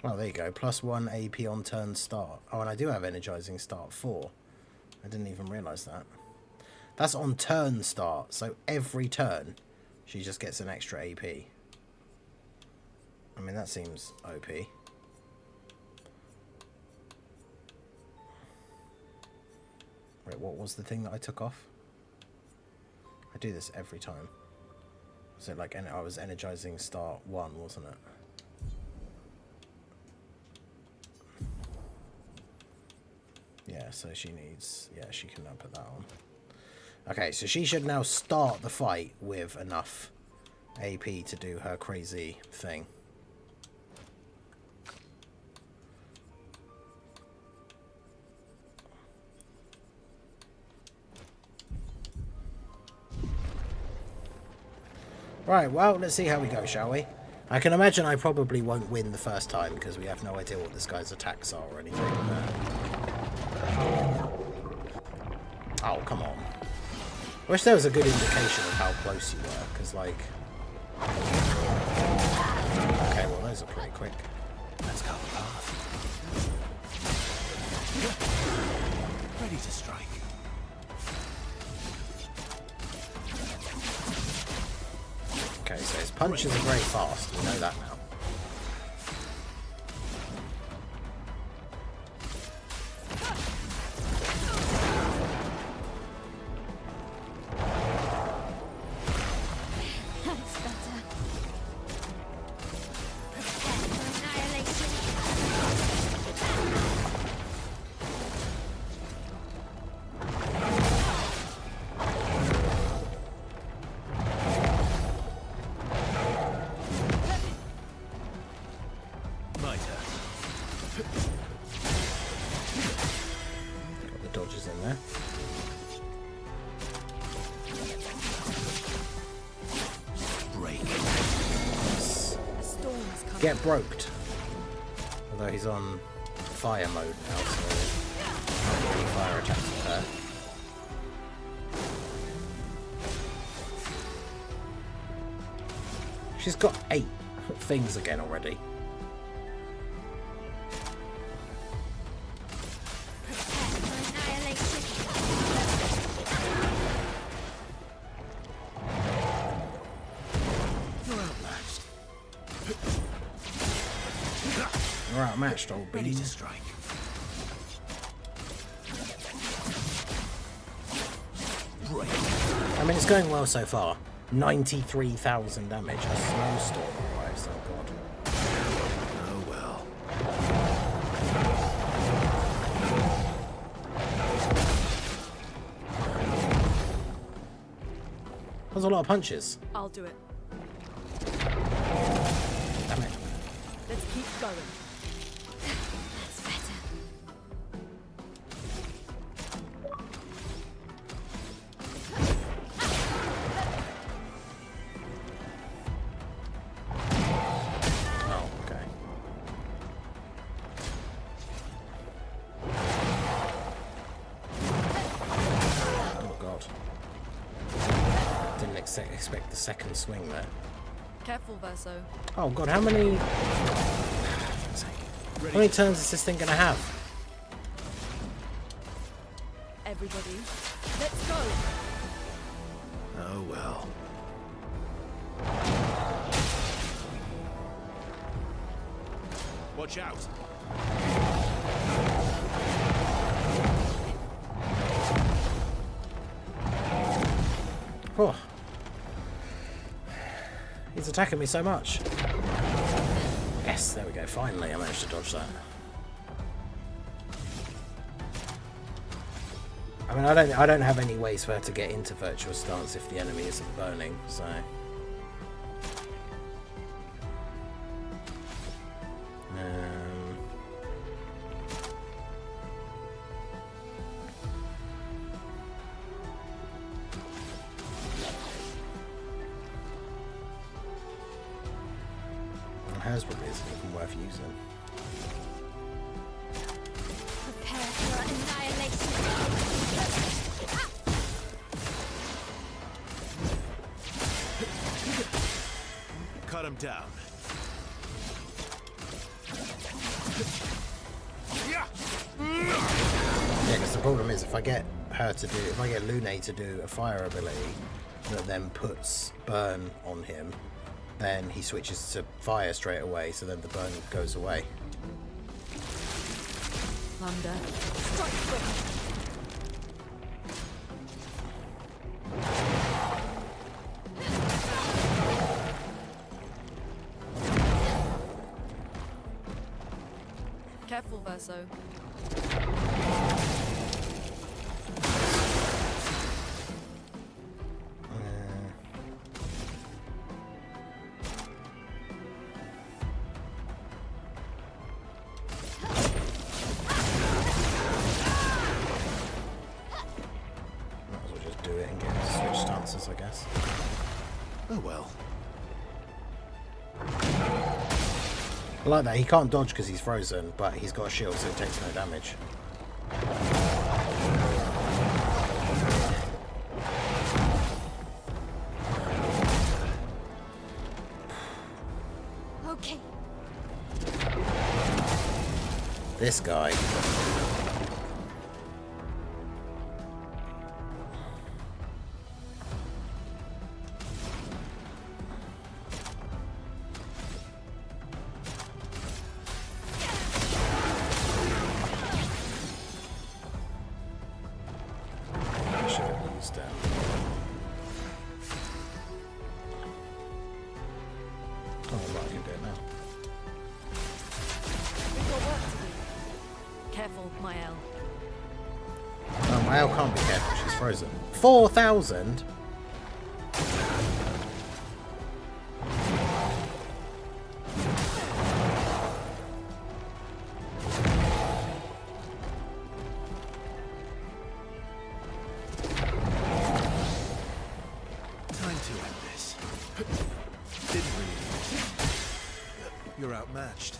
[SPEAKER 1] Oh, there you go. +1 AP on turn start. Oh, and I do have energizing start 4. I didn't even realise that. That's on turn start, so every turn she just gets an extra AP. I mean, that seems OP. Wait, what was the thing that I took off? I do this every time. Was it like I was energizing start 1, wasn't it? Yeah, so she needs... Yeah, she can now put that on. Okay, so she should now start the fight with enough AP to do her crazy thing. Right, well, let's see how we go, shall we? I can imagine I probably won't win the first time because we have no idea what this guy's attacks are or anything. Oh, come on. I wish there was a good indication of how close you were, because, like... Okay, well, those are pretty quick.
[SPEAKER 2] Let's go. Ready to strike.
[SPEAKER 1] Okay, so his punches are very fast. We know that now.
[SPEAKER 3] That's better. Prepare for annihilation.
[SPEAKER 2] My turn.
[SPEAKER 1] Got the dodges in there.
[SPEAKER 2] Break.
[SPEAKER 4] A storm's coming.
[SPEAKER 1] Get broked. Although he's on fire mode now, so... Any fire attacks with her. She's got 8 things again already. You're outmatched, old
[SPEAKER 2] Ready
[SPEAKER 1] bean.
[SPEAKER 2] to strike. Right.
[SPEAKER 1] I mean, it's going well so far. 93,000 damage. A snowstorm arrives, oh god.
[SPEAKER 2] Oh well.
[SPEAKER 1] There's a lot of punches.
[SPEAKER 4] I'll do it.
[SPEAKER 1] Damn it.
[SPEAKER 4] Let's keep going.
[SPEAKER 3] That's better.
[SPEAKER 1] Oh, okay. Oh god. Didn't expect the second swing there.
[SPEAKER 4] Careful, Verso.
[SPEAKER 1] Oh god, how many... How many turns is this thing gonna have?
[SPEAKER 4] Everybody, let's go.
[SPEAKER 2] Oh well. Watch out.
[SPEAKER 1] Oh. He's attacking me so much. Yes, there we go. Finally, I managed to dodge that. I mean, I don't have any ways for her to get into virtual stance if the enemy isn't burning, so. Hers probably isn't even worth using.
[SPEAKER 3] Prepare for annihilation.
[SPEAKER 2] Cut him down.
[SPEAKER 1] Yeah, because the problem is if I get Lune to do a fire ability that then puts burn on him, then he switches to fire straight away, so then the burn goes away.
[SPEAKER 4] Thunder. Strike quick. Careful, Verso.
[SPEAKER 1] I guess.
[SPEAKER 2] Oh well.
[SPEAKER 1] I like that. He can't dodge because he's frozen, but he's got a shield, so it takes no damage.
[SPEAKER 3] Okay.
[SPEAKER 1] This guy.
[SPEAKER 4] Careful, my L.
[SPEAKER 1] Oh, my L can't be careful, she's frozen. 4,000?
[SPEAKER 2] Time to end this. Didn't really need it. You're outmatched.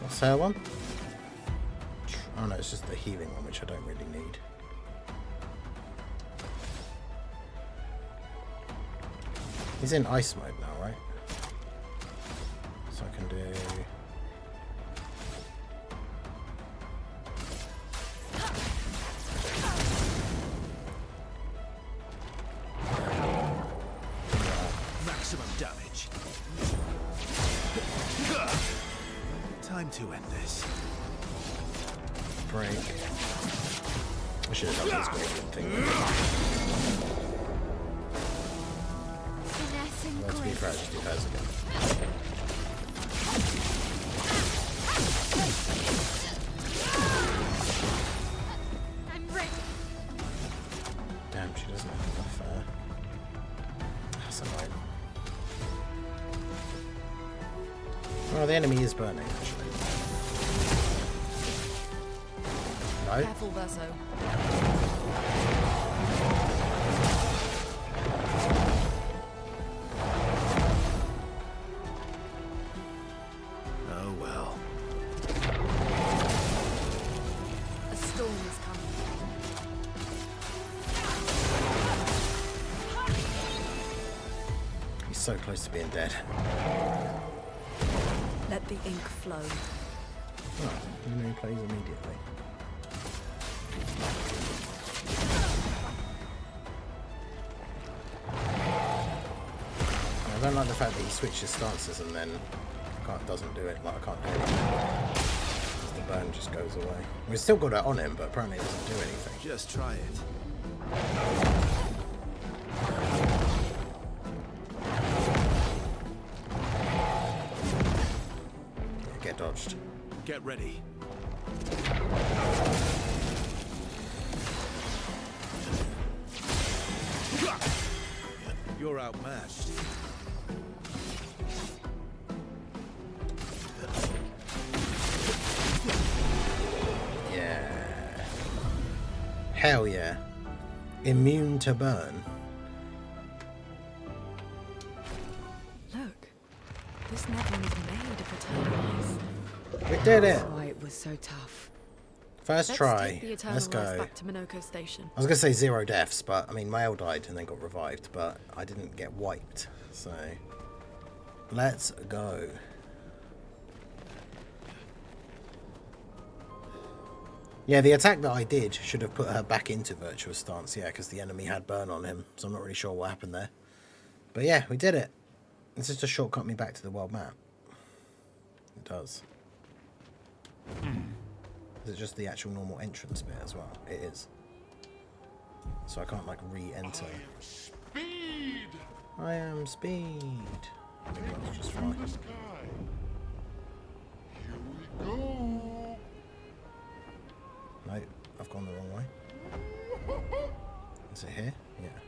[SPEAKER 1] What's her one? Oh no, it's just the healing one, which I don't really need. He's in ice mode now, right? So I can do...
[SPEAKER 2] Maximum damage. Time to end this.
[SPEAKER 1] break. I should have done this gradient thing.
[SPEAKER 3] Finesse and
[SPEAKER 1] Let's be
[SPEAKER 3] grace.
[SPEAKER 1] fair, just do hers again.
[SPEAKER 3] I'm ready.
[SPEAKER 1] Damn, she doesn't have enough. That's annoying. Well, the enemy is burning, actually. No?
[SPEAKER 4] Careful, Verso.
[SPEAKER 2] Oh well.
[SPEAKER 4] A storm is coming.
[SPEAKER 1] He's so close to being dead.
[SPEAKER 4] Let the ink flow.
[SPEAKER 1] Oh, you know he plays immediately. I don't like the fact that he switches stances and then doesn't do it. Like, I can't do it. The burn just goes away. We've still got it on him, but apparently it doesn't do anything.
[SPEAKER 2] Just try it.
[SPEAKER 1] Get dodged.
[SPEAKER 2] Get ready. You're outmatched.
[SPEAKER 1] Yeah. Hell yeah. Immune to burn.
[SPEAKER 4] Look, this never was made of eternal ice.
[SPEAKER 1] We did it.
[SPEAKER 4] Why it was so tough.
[SPEAKER 1] First
[SPEAKER 4] Let's
[SPEAKER 1] try.
[SPEAKER 4] take the eternal
[SPEAKER 1] Let's
[SPEAKER 4] ice
[SPEAKER 1] go.
[SPEAKER 4] back to Minoko Station.
[SPEAKER 1] I was going to say 0 deaths, but I mean, my L died and then got revived, but I didn't get wiped. So, let's go. Yeah, the attack that I did should have put her back into virtuous stance, yeah, because the enemy had burn on him, so I'm not really sure what happened there. But yeah, we did it. It's just to shortcut me back to the world map. It does. Is it just the actual normal entrance bit as well? It is. So I can't, like, re-enter.
[SPEAKER 5] Speed!
[SPEAKER 1] I am speed. Maybe that was just
[SPEAKER 5] Through
[SPEAKER 1] fine.
[SPEAKER 5] the sky. Here we go.
[SPEAKER 1] No, I've gone the wrong way. Is it here? Yeah.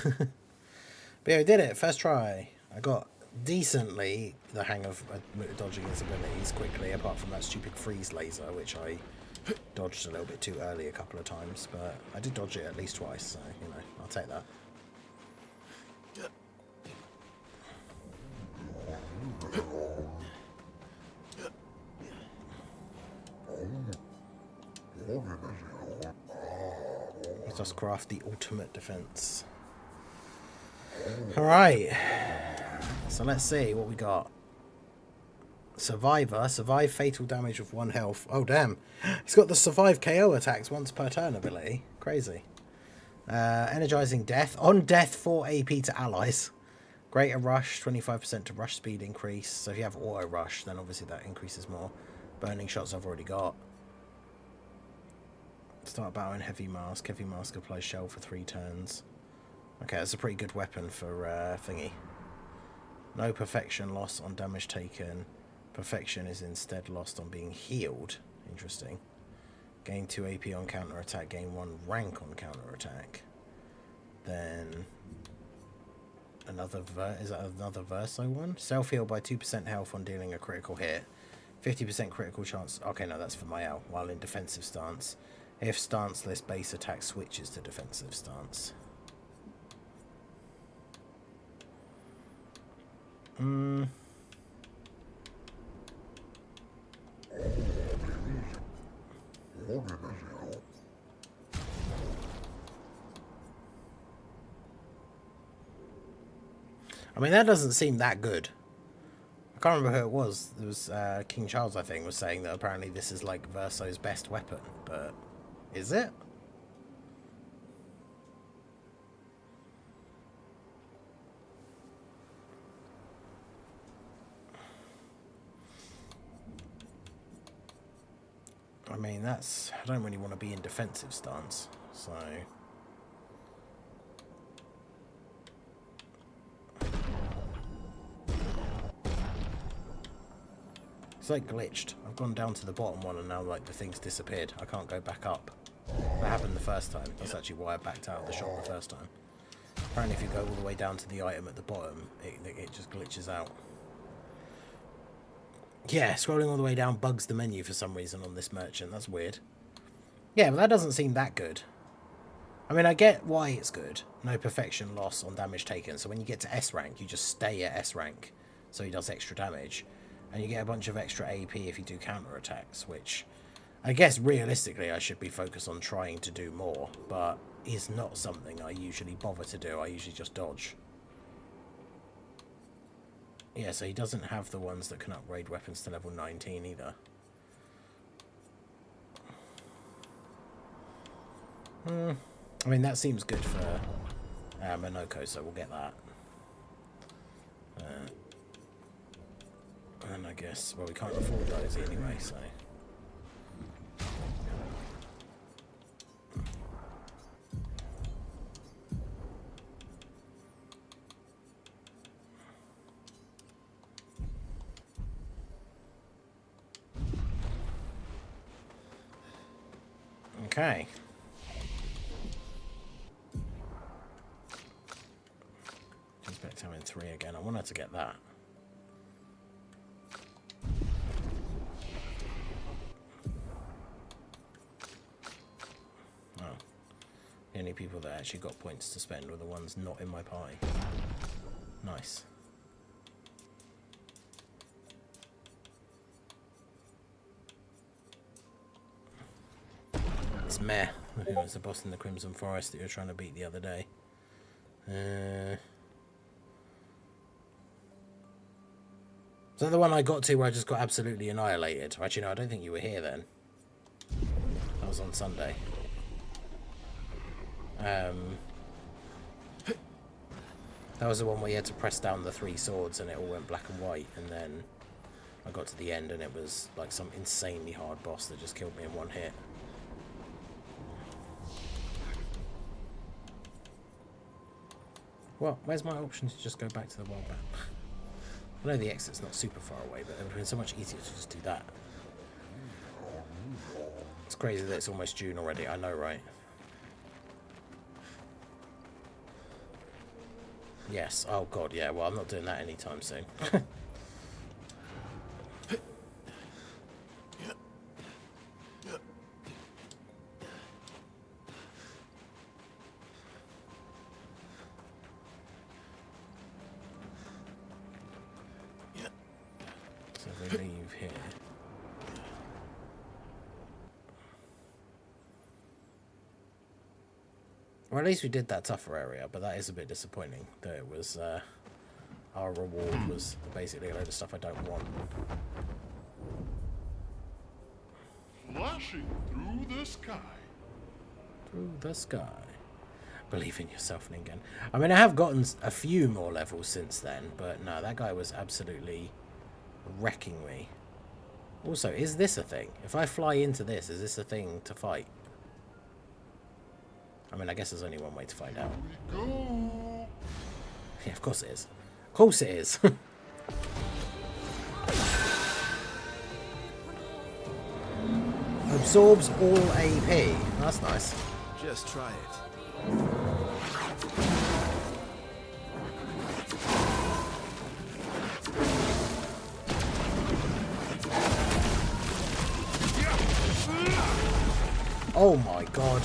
[SPEAKER 1] But yeah, we did it. First try. I got decently the hang of dodging his abilities quickly, apart from that stupid freeze laser, which I dodged a little bit too early a couple of times, but I did dodge it at least twice, so, you know, I'll take that. Let us craft the ultimate defense. Alright. So let's see what we got. Survivor. Survive fatal damage with 1 health. Oh, damn. He's got the survive KO attacks once per turn ability. Crazy. Energizing death. On death, 4 AP to allies. Greater rush, 25% to rush speed increase. So if you have auto rush, then obviously that increases more. Burning shots I've already got. Start battle in heavy mask. Heavy mask applies shell for 3 turns. Okay, that's a pretty good weapon for thingy. No perfection loss on damage taken. Perfection is instead lost on being healed. Interesting. Gain 2 AP on counter attack. Gain 1 rank on counter attack. Then another is that another Verso one? Self heal by 2% health on dealing a critical hit. 50% critical chance. Okay, no, that's for my L. While in defensive stance, if stanceless base attack switches to defensive stance. I mean, that doesn't seem that good. I can't remember who it was. It was King Charles, I think, was saying that apparently this is like Verso's best weapon. But is it? I mean, that's... I don't really want to be in defensive stance, so... It's like glitched. I've gone down to the bottom one and now like the thing's disappeared. I can't go back up. That happened the first time. That's actually why I backed out of the shop the first time. Apparently if you go all the way down to the item at the bottom, it just glitches out. Yeah, scrolling all the way down bugs the menu for some reason on this merchant. That's weird. Yeah, but that doesn't seem that good. I mean, I get why it's good. No perfection loss on damage taken. So when you get to S rank, you just stay at S rank. So he does extra damage. And you get a bunch of extra AP if you do counter attacks, which I guess realistically I should be focused on trying to do more, but is not something I usually bother to do. I usually just dodge. Yeah, so he doesn't have the ones that can upgrade weapons to level 19 either. I mean, that seems good for Minoko, so we'll get that. And I guess, well, we can't afford those anyway, so... Okay. Inspect having 3 again. I wanted to get that. Oh. The only people that actually got points to spend were the ones not in my party. Nice. It's meh. Who was the boss in the Crimson Forest that you were trying to beat the other day? Is that the one I got to where I just got absolutely annihilated? Actually, no, I don't think you were here then. That was on Sunday. That was the one where you had to press down the 3 swords and it all went black and white, and then I got to the end and it was like some insanely hard boss that just killed me in 1 hit. Well, where's my option to just go back to the world map? I know the exit's not super far away, but it would have been so much easier to just do that. It's crazy that it's almost June already, I know, right? Yes, oh god, yeah, well, I'm not doing that anytime soon. So if we leave here... Well, at least we did that tougher area, but that is a bit disappointing that it was, our reward was basically a load of stuff I don't want.
[SPEAKER 5] Flashing through the sky.
[SPEAKER 1] Through the sky. Believe in yourself, Ningen. I mean, I have gotten a few more levels since then, but no, that guy was absolutely wrecking me. Also, is this a thing? If I fly into this, is this a thing to fight? I mean, I guess there's only one way to find out.
[SPEAKER 5] Here we go.
[SPEAKER 1] Yeah, of course it is. Of course it is. Absorbs all AP. That's nice.
[SPEAKER 2] Just try it.
[SPEAKER 1] Oh my god.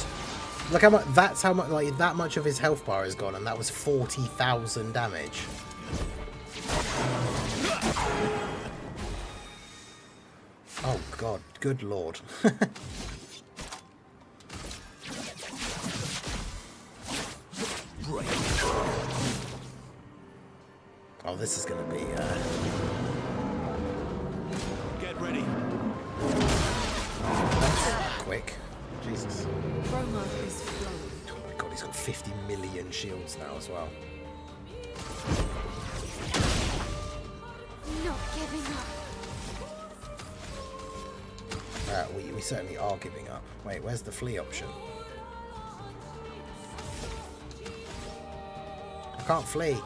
[SPEAKER 1] Look how much, that's how much, like, that much of his health bar is gone, and that was 40,000 damage. Oh god, good lord. Oh, this is going to be...
[SPEAKER 2] Get ready.
[SPEAKER 1] That's quick. Jesus.
[SPEAKER 4] Chroma is flowing.
[SPEAKER 1] Oh my god, he's got 50 million shields now as well.
[SPEAKER 3] Not giving up.
[SPEAKER 1] We certainly are giving up. Wait, where's the flee option? I can't flee.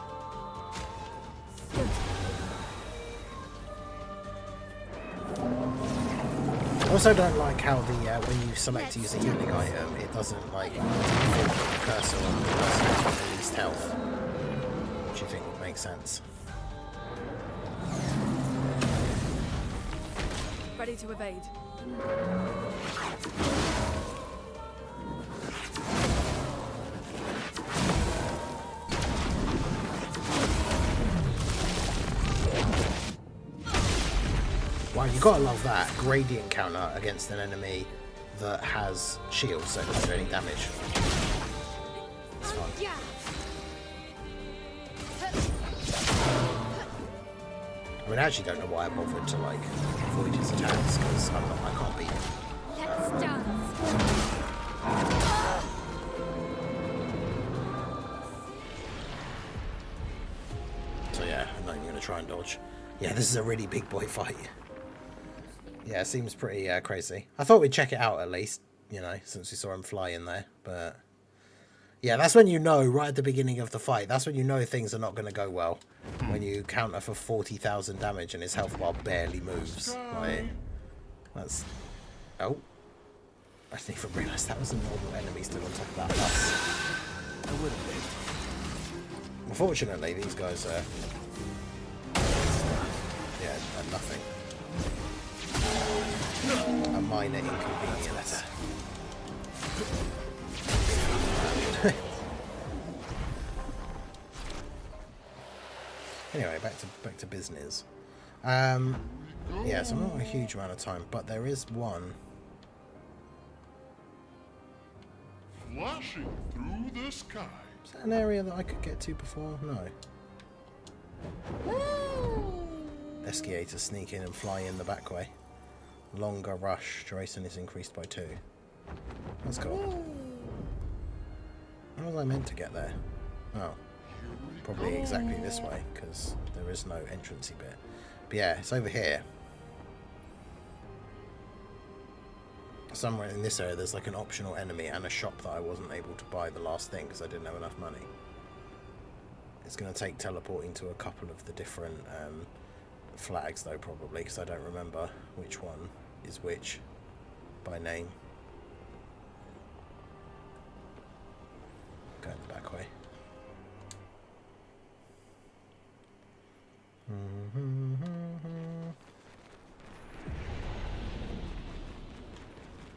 [SPEAKER 1] I also don't like how the when you select to use a healing item, it doesn't like put the cursor on the person with least health, which you think would make sense.
[SPEAKER 4] Ready to evade.
[SPEAKER 1] Wow, you gotta love that gradient counter against an enemy that has shields, so it doesn't do any damage. It's fun.
[SPEAKER 3] Yeah.
[SPEAKER 1] I mean, I actually don't know why I bothered to like avoid his attacks because I can't beat him.
[SPEAKER 3] Let's dance.
[SPEAKER 1] So yeah, I'm not even gonna try and dodge. Yeah, this is a really big boy fight. Yeah, it seems pretty crazy. I thought we'd check it out at least, you know, since we saw him fly in there. But yeah, that's when you know, right at the beginning of the fight, that's when you know things are not going to go well. When you counter for 40,000 damage and his health bar barely moves. Like, that's... Oh. I didn't even realise that was a normal enemy still on top of that bus.
[SPEAKER 2] I would have been.
[SPEAKER 1] Unfortunately, these guys are... yeah, are nothing. A minor inconvenience. Anyway, back to business. Yeah, so not a huge amount of time, but there is one.
[SPEAKER 5] Flashing through the sky.
[SPEAKER 1] Is that an area that I could get to before? No. SKA to sneak in and fly in the back way. Longer rush. Duration is increased by 2. That's cool. How was I meant to get there? Oh. Probably exactly this way, because there is no entrancey bit. But yeah, it's over here. Somewhere in this area there's like an optional enemy and a shop that I wasn't able to buy the last thing because I didn't have enough money. It's going to take teleporting to a couple of the different flags though, probably, because I don't remember which one is which by name. Going the back way.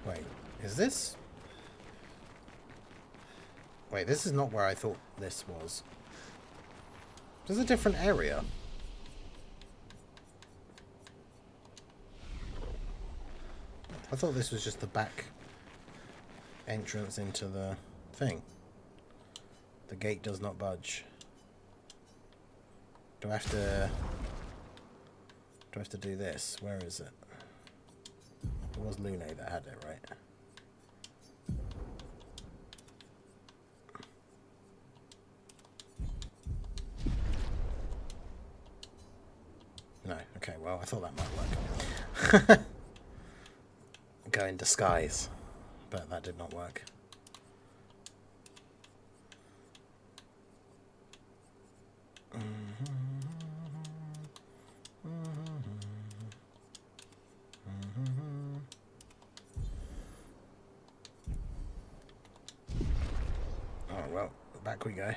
[SPEAKER 1] Wait, is this? Wait, this is not where I thought this was. There's a different area. I thought this was just the back entrance into the thing. The gate does not budge. Do I have to do this? Where is it? It was Lune that had it, right? No. Okay, well, I thought that might work. Go in disguise. But that did not work. Oh, well, back we go.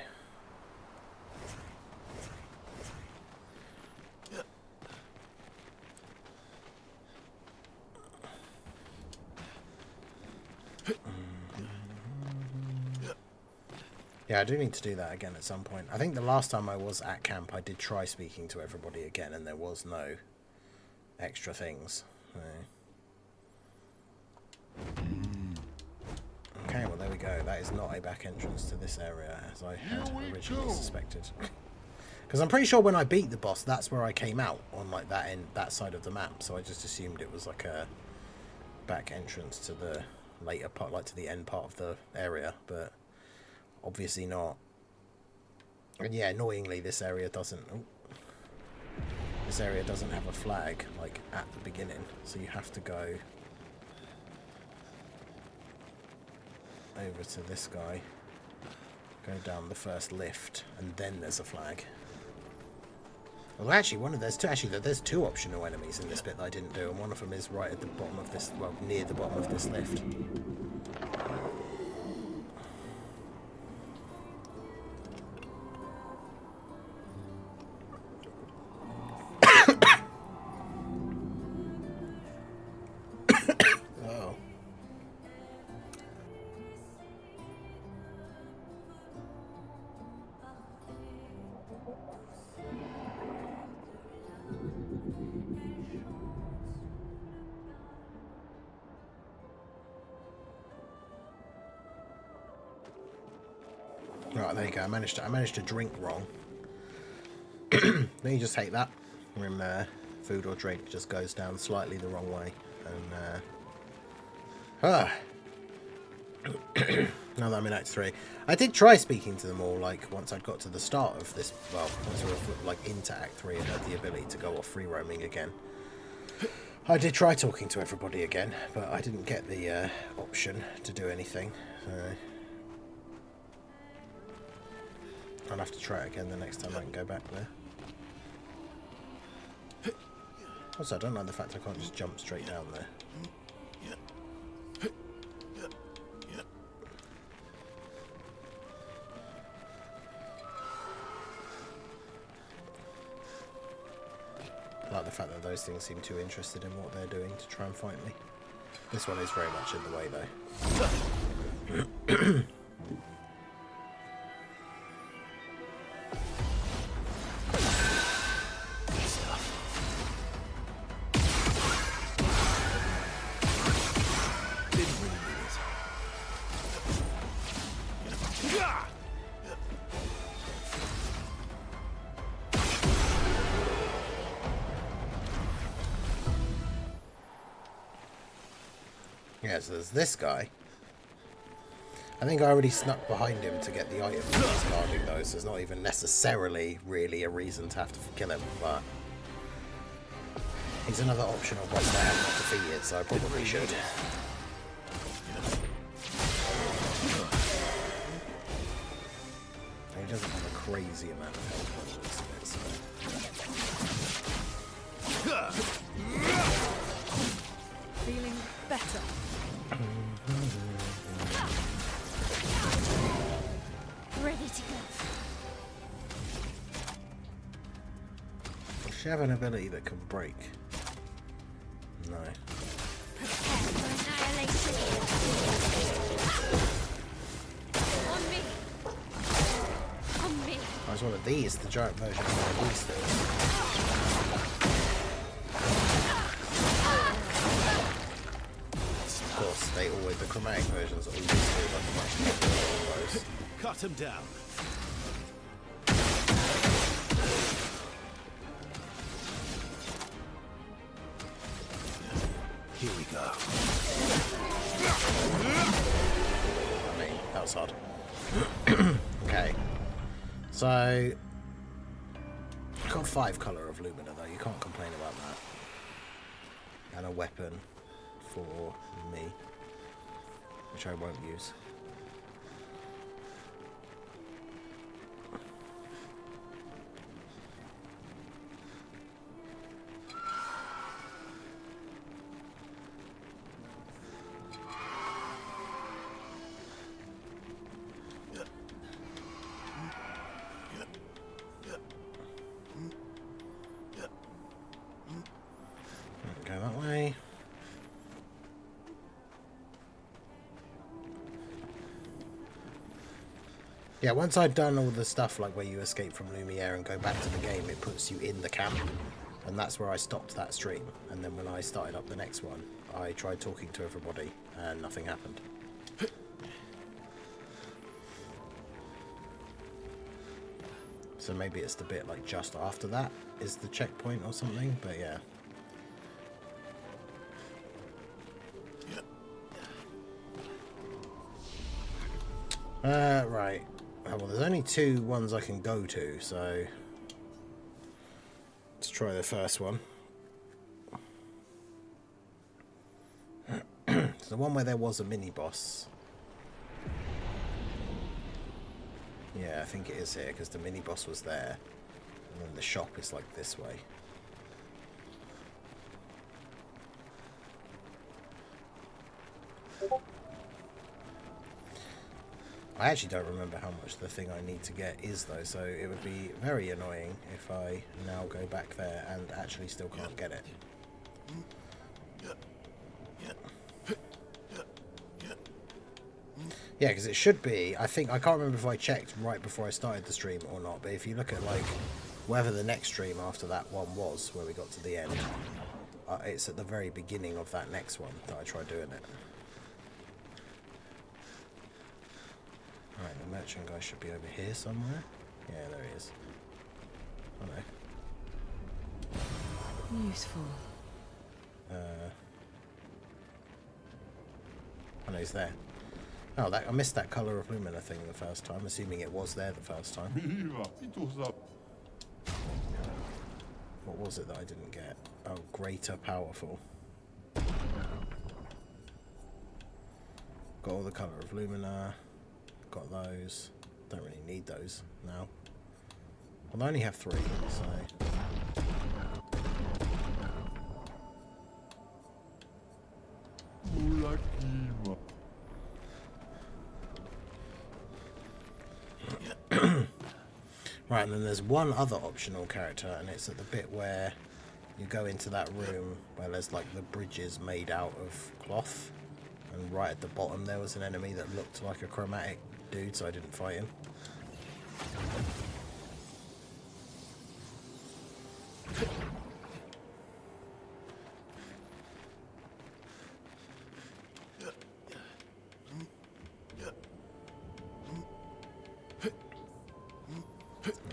[SPEAKER 1] Yeah, I do need to do that again at some point. I think the last time I was at camp, I did try speaking to everybody again, and there was no extra things. Okay, well, there we go. That is not a back entrance to this area, as I had originally suspected. Because I'm pretty sure when I beat the boss, that's where I came out on like that side of the map. So I just assumed it was like a back entrance to the later part, like to the end part of the area, but obviously not. And yeah, annoyingly, this area doesn't. Oh, this area doesn't have a flag like at the beginning, so you have to go over to this guy, go down the first lift, and then there's a flag. Well, actually, there's two optional enemies in this bit that I didn't do, and one of them is right at the bottom of this, well, near the bottom of this lift. Oh. Right, there you go. I managed to drink wrong. Then you just hate that when food or drink just goes down slightly the wrong way. And now that I'm in Act 3, I did try speaking to them all. Like once I'd got to the start of this, well, once we were like into Act 3 and had the ability to go off free roaming again, I did try talking to everybody again, but I didn't get the option to do anything. So I'll have to try it again the next time I can go back there. Also, I don't like the fact I can't just jump straight down there. I like the fact that those things seem too interested in what they're doing to try and fight me. This one is very much in the way though. Yeah, so there's this guy. I think I already snuck behind him to get the item he's guarding those, so there's not even necessarily really a reason to have to kill him, but he's another optional boss that I have not defeated, so I probably should. He doesn't have a crazy amount of health by the looks of it, so.
[SPEAKER 4] Feeling better.
[SPEAKER 3] Ready to go.
[SPEAKER 1] Does she have an ability that can break? No.
[SPEAKER 3] Prepare for annihilation. On me. On me.
[SPEAKER 1] I was one of these, the giant version of one of these things. Of course, the chromatic versions always do like a much bigger one of those.
[SPEAKER 2] Cut him down. Here we go.
[SPEAKER 1] I mean, that was hard. Okay. So, I got 5 colour of Lumina though, you can't complain about that. And a weapon for me, which I won't use. Go that way. Yeah, once I'd done all the stuff like where you escape from Lumiere and go back to the game, it puts you in the camp, and that's where I stopped that stream. And then when I started up the next one, I tried talking to everybody and nothing happened. So maybe it's the bit like just after that is the checkpoint or something, but yeah. Right. Oh, well, there's only 2 ones I can go to, so let's try the first one. It's the one where there was a mini-boss. Yeah, I think it is here, because the mini-boss was there. And then the shop is like this way. I actually don't remember how much the thing I need to get is, though, so it would be very annoying if I now go back there and actually still can't get it. Yeah, because it should be, I think, I can't remember if I checked right before I started the stream or not, but if you look at, like, whether the next stream after that one was, where we got to the end, it's at the very beginning of that next one that I tried doing it. Right, the merchant guy should be over here somewhere. Yeah, there he is. Oh no.
[SPEAKER 4] Useful.
[SPEAKER 1] Oh no, he's there. Oh, I missed that colour of lumina thing the first time, assuming it was there the first time. What was it that I didn't get? Oh, greater powerful. Got all the colour of lumina. Got those. Don't really need those now. Well, I only have 3, so... Right, and then there's one other optional character, and it's at the bit where you go into that room where there's like the bridges made out of cloth, and right at the bottom there was an enemy that looked like a chromatic dude, so I didn't fight him.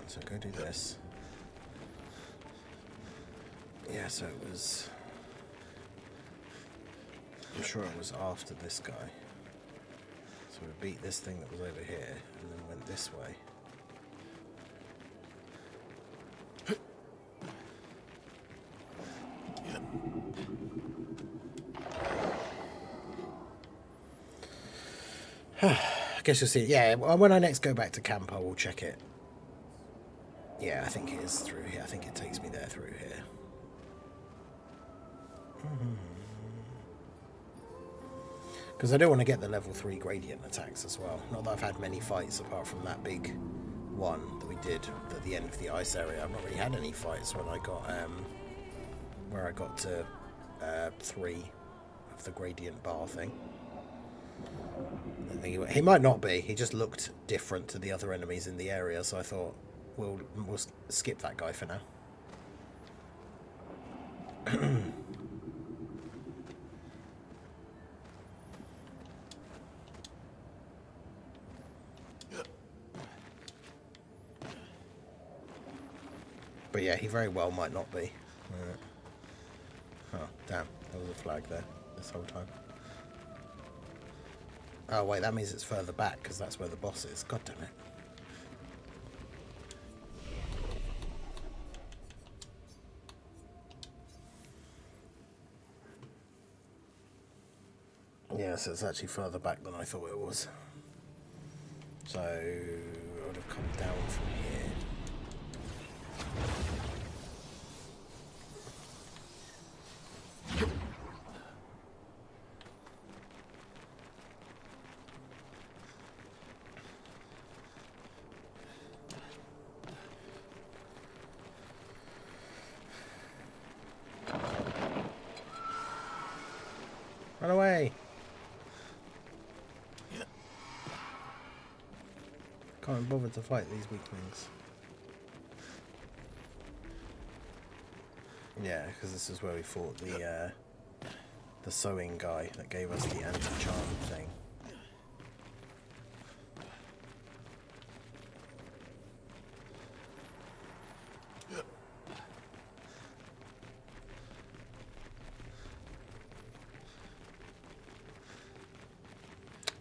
[SPEAKER 1] So go do this. Yeah, so it was... I'm sure it was after this guy. So we beat this thing that was over here, and then went this way. I guess you'll see. Yeah, when I next go back to camp, I will check it. Yeah, I think it is through here. I think it takes me there through here. Because I do want to get the level 3 gradient attacks as well. Not that I've had many fights apart from that big one that we did at the end of the ice area. I've not really had any fights when I got where I got to 3 of the gradient bar thing. He might not be. He just looked different to the other enemies in the area, so I thought we'll skip that guy for now. But yeah, he very well might not be. Oh, damn. There was a flag there this whole time. Oh, wait, that means it's further back, because that's where the boss is. God damn it. Yeah, so it's actually further back than I thought it was. So, I would have come down from here. Run away! Can't bother to fight these weaklings. Yeah, because this is where we fought the sewing guy that gave us the anti-charm thing.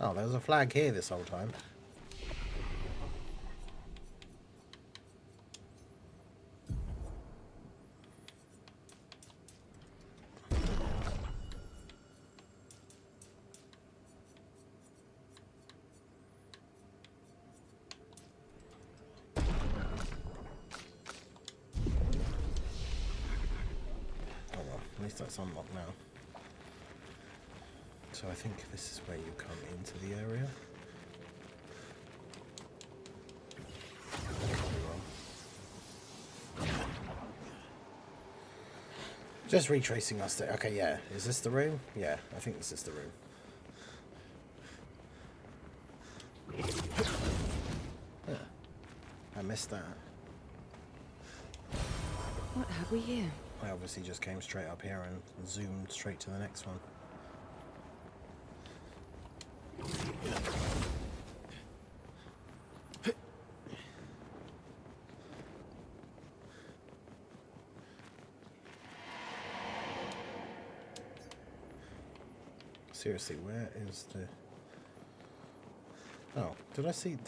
[SPEAKER 1] Oh, there was a flag here this whole time. At least that's unlocked now. So I think this is where you come into the area. Just retracing us there. Okay, yeah. Is this the room? Yeah, I think this is the room. Yeah. I missed that.
[SPEAKER 3] What have we here?
[SPEAKER 1] I obviously just came straight up here and zoomed straight to the next one. Seriously, where is the... Oh, did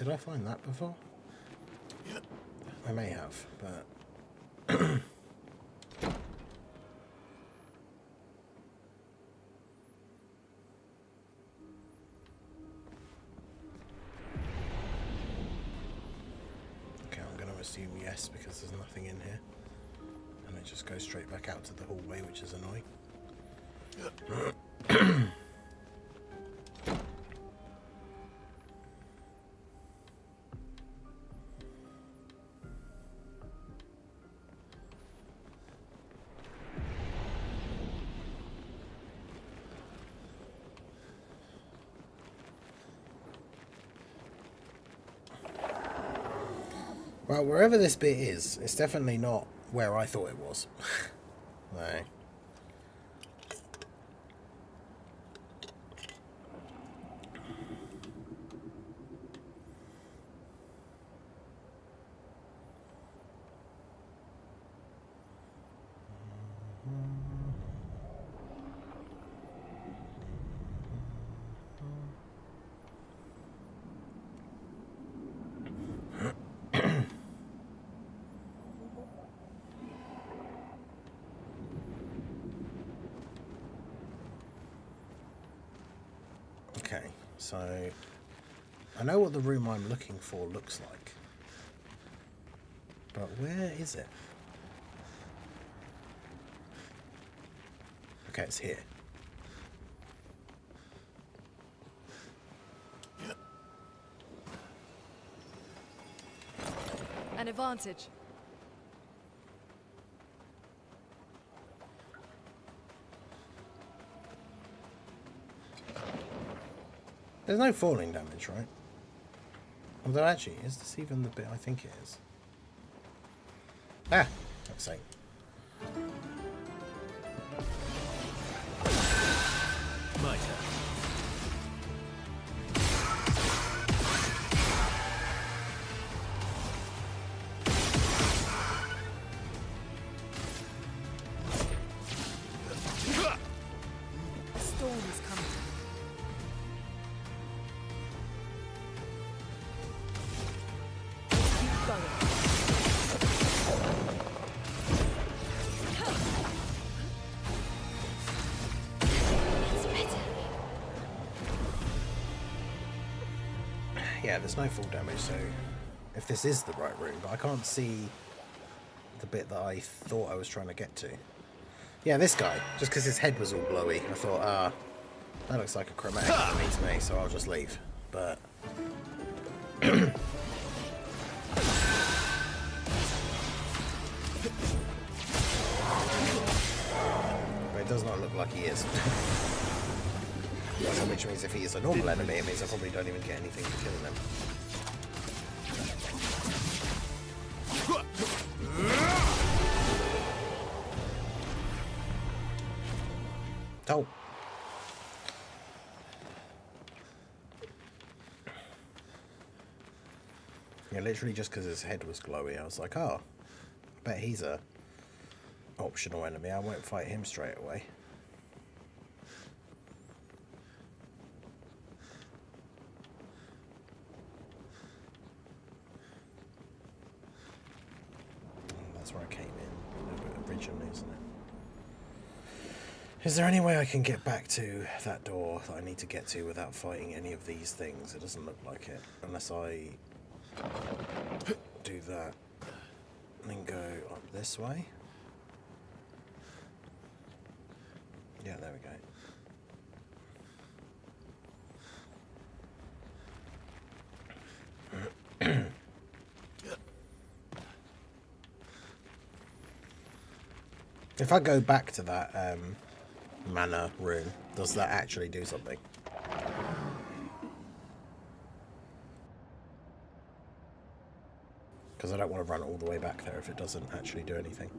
[SPEAKER 1] I find that before? I may have, but... assume yes, because there's nothing in here, and it just goes straight back out to the hallway, which is annoying. Well, wherever this bit is, it's definitely not where I thought it was. No. Okay, so I know what the room I'm looking for looks like, but where is it? Okay, it's here.
[SPEAKER 4] An advantage.
[SPEAKER 1] There's no falling damage, right? Although actually, is this even the bit I think it is? Ah! Fuck's sake.
[SPEAKER 2] My turn.
[SPEAKER 4] Storm is coming. Keep going.
[SPEAKER 1] Yeah, there's no full damage, so if this is the right room, but I can't see the bit that I thought I was trying to get to. Yeah, this guy, just because his head was all glowy, I thought, that looks like a chromatic enemy to me, so I'll just leave. But but it does not look like he is. Which means if he is a normal enemy, it means I probably don't even get anything for killing him. Oh. Yeah, literally just because his head was glowy, I was like, oh, I bet he's a optional enemy. I won't fight him straight away. Is there any way I can get back to that door that I need to get to without fighting any of these things? It doesn't look like it. Unless I do that and then go up this way. Yeah, there we go. If I go back to that mana room, does that actually do something? Because I don't want to run all the way back there if it doesn't actually do anything.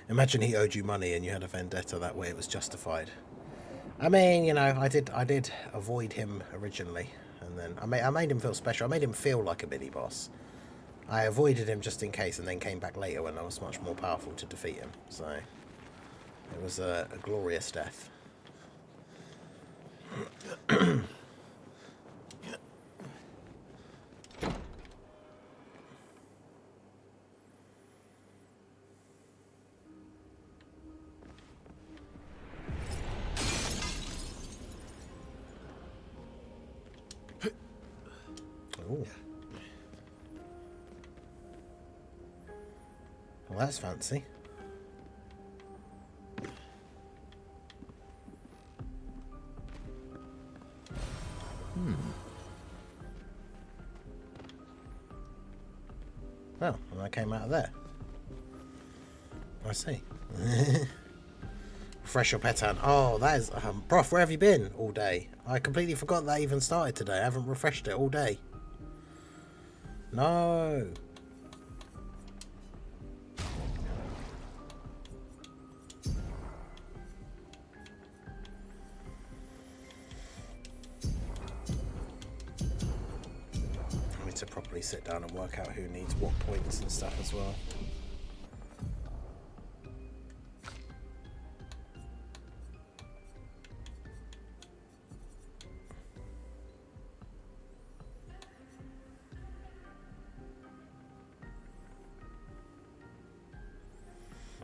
[SPEAKER 1] Imagine he owed you money and you had a vendetta that way. It was justified. I mean, you know, I did avoid him originally, and then I made him feel special. I made him feel like a mini boss. I avoided him just in case, and then came back later when I was much more powerful to defeat him. So it was a glorious death. Ooh. Well, that's fancy. Well, and I came out of there. I see. Refresh your petan. Oh, that is... Prof, where have you been all day? I completely forgot that even started today. I haven't refreshed it all day. No. I need to properly sit down and work out who needs what points and stuff as well.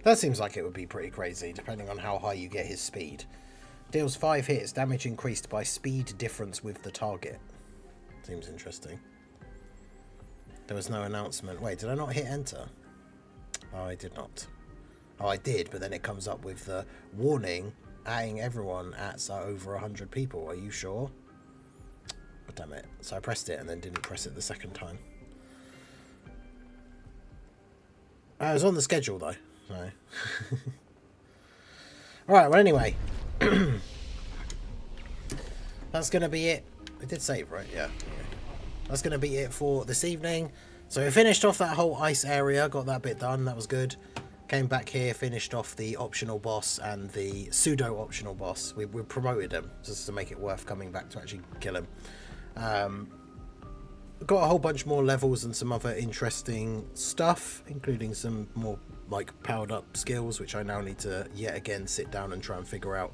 [SPEAKER 1] That seems like it would be pretty crazy, depending on how high you get his speed. Deals 5 hits, damage increased by speed difference with the target. Seems interesting. There was no announcement. Wait, did I not hit enter? Oh, I did not. Oh, I did, but then it comes up with the warning, adding everyone at over 100 people. Are you sure? Oh, damn it. So I pressed it and then didn't press it the second time. I was on the schedule, though. No. Alright, well anyway. That's going to be it. I did save, right? Yeah. That's going to be it for this evening. So we finished off that whole ice area. Got that bit done. That was good. Came back here, finished off the optional boss and the pseudo-optional boss. We promoted him just to make it worth coming back to actually kill him. Got a whole bunch more levels and some other interesting stuff, including some more like powered up skills, which I now need to yet again sit down and try and figure out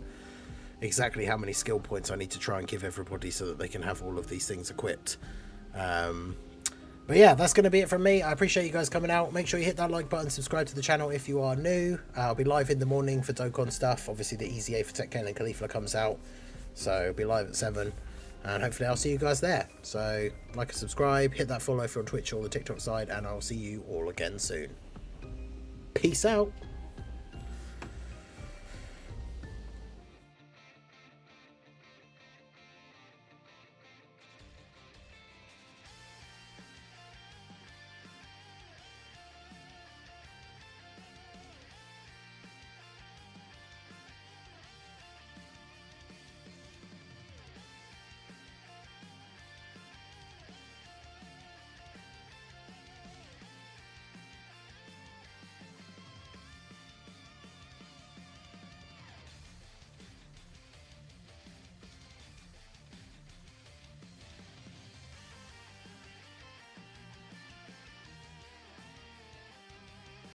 [SPEAKER 1] exactly how many skill points I need to try and give everybody so that they can have all of these things equipped. But yeah, that's going to be it from me. I appreciate you guys coming out. Make sure you hit that like button, subscribe to the channel if you are new. I'll be live in the morning for Dokkan stuff. Obviously the Easy A for Tekken and Caulifla comes out, so I'll be live at 7. And hopefully I'll see you guys there. So like and subscribe, hit that follow if you're on Twitch or the TikTok side, and I'll see you all again soon. Peace out.